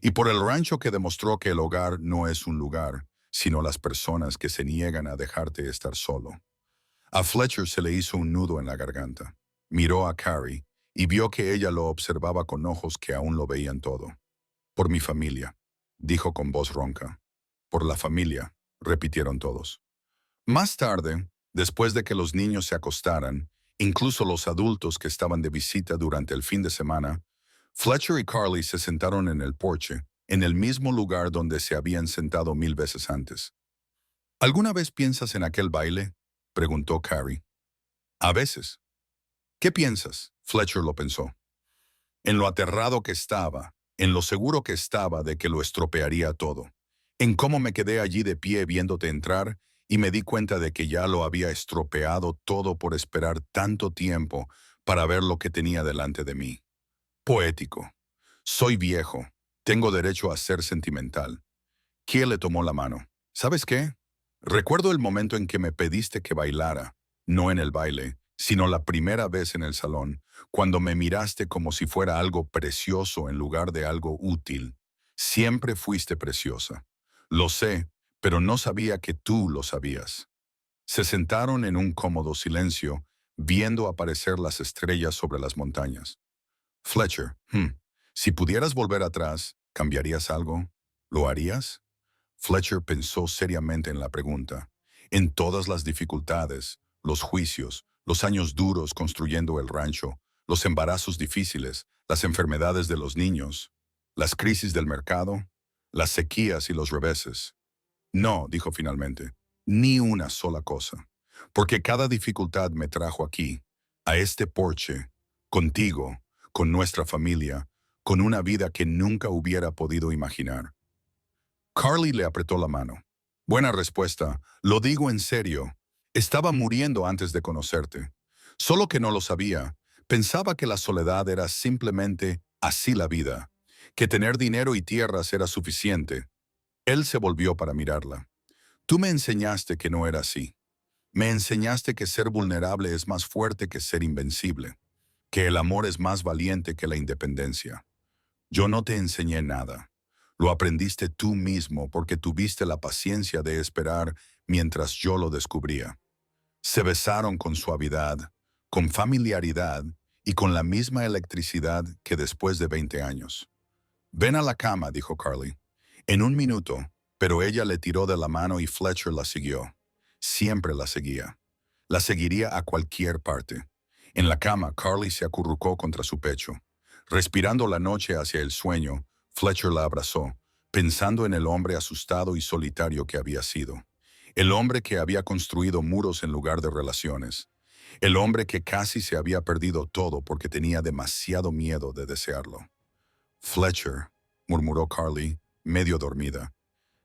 Y por el rancho, que demostró que el hogar no es un lugar, sino las personas que se niegan a dejarte estar solo. A Fletcher se le hizo un nudo en la garganta. Miró a Carrie y vio que ella lo observaba con ojos que aún lo veían todo. «Por mi familia», dijo con voz ronca. «Por la familia», repitieron todos. Más tarde, después de que los niños se acostaran, incluso los adultos que estaban de visita durante el fin de semana, Fletcher y Carly se sentaron en el porche, en el mismo lugar donde se habían sentado 1000 veces antes. «¿Alguna vez piensas en aquel baile?», preguntó Carrie. «A veces». «¿Qué piensas?», Fletcher lo pensó. «En lo aterrado que estaba, en lo seguro que estaba de que lo estropearía todo, en cómo me quedé allí de pie viéndote entrar y me di cuenta de que ya lo había estropeado todo por esperar tanto tiempo para ver lo que tenía delante de mí. Poético. Soy viejo. Tengo derecho a ser sentimental». Kiel le tomó la mano. «¿Sabes qué? Recuerdo el momento en que me pediste que bailara, no en el baile, sino la primera vez en el salón, cuando me miraste como si fuera algo precioso en lugar de algo útil. Siempre fuiste preciosa. Lo sé, pero no sabía que tú lo sabías». Se sentaron en un cómodo silencio, viendo aparecer las estrellas sobre las montañas. «Fletcher, si pudieras volver atrás, ¿cambiarías algo? ¿Lo harías?». Fletcher pensó seriamente en la pregunta. En todas las dificultades, los juicios, los años duros construyendo el rancho, los embarazos difíciles, las enfermedades de los niños, las crisis del mercado, las sequías y los reveses. No, dijo finalmente, ni una sola cosa, porque cada dificultad me trajo aquí, a este porche, contigo, con nuestra familia, con una vida que nunca hubiera podido imaginar. Carly le apretó la mano. Buena respuesta, lo digo en serio. Estaba muriendo antes de conocerte. Solo que no lo sabía. Pensaba que la soledad era simplemente así la vida, que tener dinero y tierras era suficiente. Él se volvió para mirarla. Tú me enseñaste que no era así. Me enseñaste que ser vulnerable es más fuerte que ser invencible, que el amor es más valiente que la independencia. Yo no te enseñé nada. Lo aprendiste tú mismo porque tuviste la paciencia de esperar mientras yo lo descubría. Se besaron con suavidad, con familiaridad y con la misma electricidad que después de 20 años. Ven a la cama, dijo Carly. En un minuto, pero ella le tiró de la mano y Fletcher la siguió. Siempre la seguía. La seguiría a cualquier parte. En la cama, Carly se acurrucó contra su pecho. Respirando la noche hacia el sueño, Fletcher la abrazó, pensando en el hombre asustado y solitario que había sido. El hombre que había construido muros en lugar de relaciones. El hombre que casi se había perdido todo porque tenía demasiado miedo de desearlo. Fletcher, murmuró Carly, medio dormida.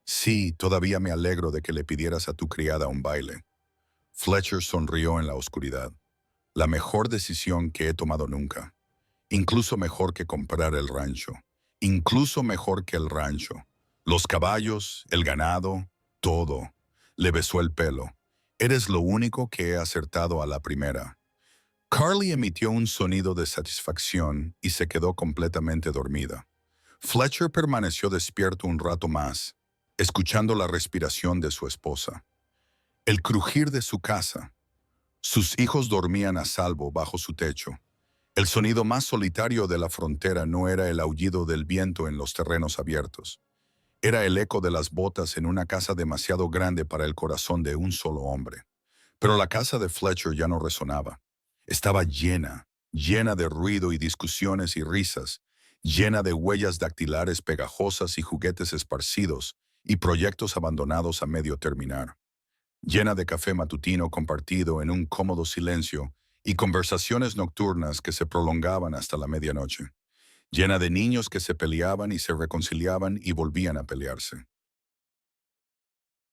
Sí, todavía me alegro de que le pidieras a tu criada un baile. Fletcher sonrió en la oscuridad. La mejor decisión que he tomado nunca. Incluso mejor que comprar el rancho. Incluso mejor que el rancho. Los caballos, el ganado, todo. Le besó el pelo. Eres lo único que he acertado a la primera. Carly emitió un sonido de satisfacción y se quedó completamente dormida. Fletcher permaneció despierto un rato más, escuchando la respiración de su esposa. El crujir de su casa. Sus hijos dormían a salvo bajo su techo. El sonido más solitario de la frontera no era el aullido del viento en los terrenos abiertos. Era el eco de las botas en una casa demasiado grande para el corazón de un solo hombre. Pero la casa de Fletcher ya no resonaba. Estaba llena, llena de ruido y discusiones y risas, llena de huellas dactilares pegajosas y juguetes esparcidos y proyectos abandonados a medio terminar. Llena de café matutino compartido en un cómodo silencio y conversaciones nocturnas que se prolongaban hasta la medianoche. Llena de niños que se peleaban y se reconciliaban y volvían a pelearse.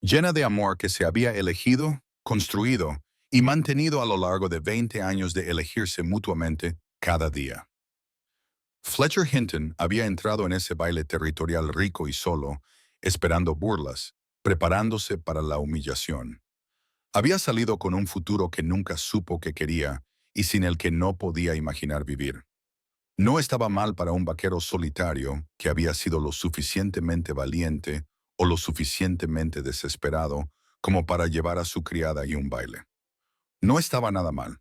Llena de amor que se había elegido, construido y mantenido a lo largo de 20 años de elegirse mutuamente cada día. Fletcher Hinton había entrado en ese baile territorial rico y solo, esperando burlas, preparándose para la humillación. Había salido con un futuro que nunca supo que quería y sin el que no podía imaginar vivir. No estaba mal para un vaquero solitario que había sido lo suficientemente valiente o lo suficientemente desesperado como para llevar a su criada y un baile. No estaba nada mal.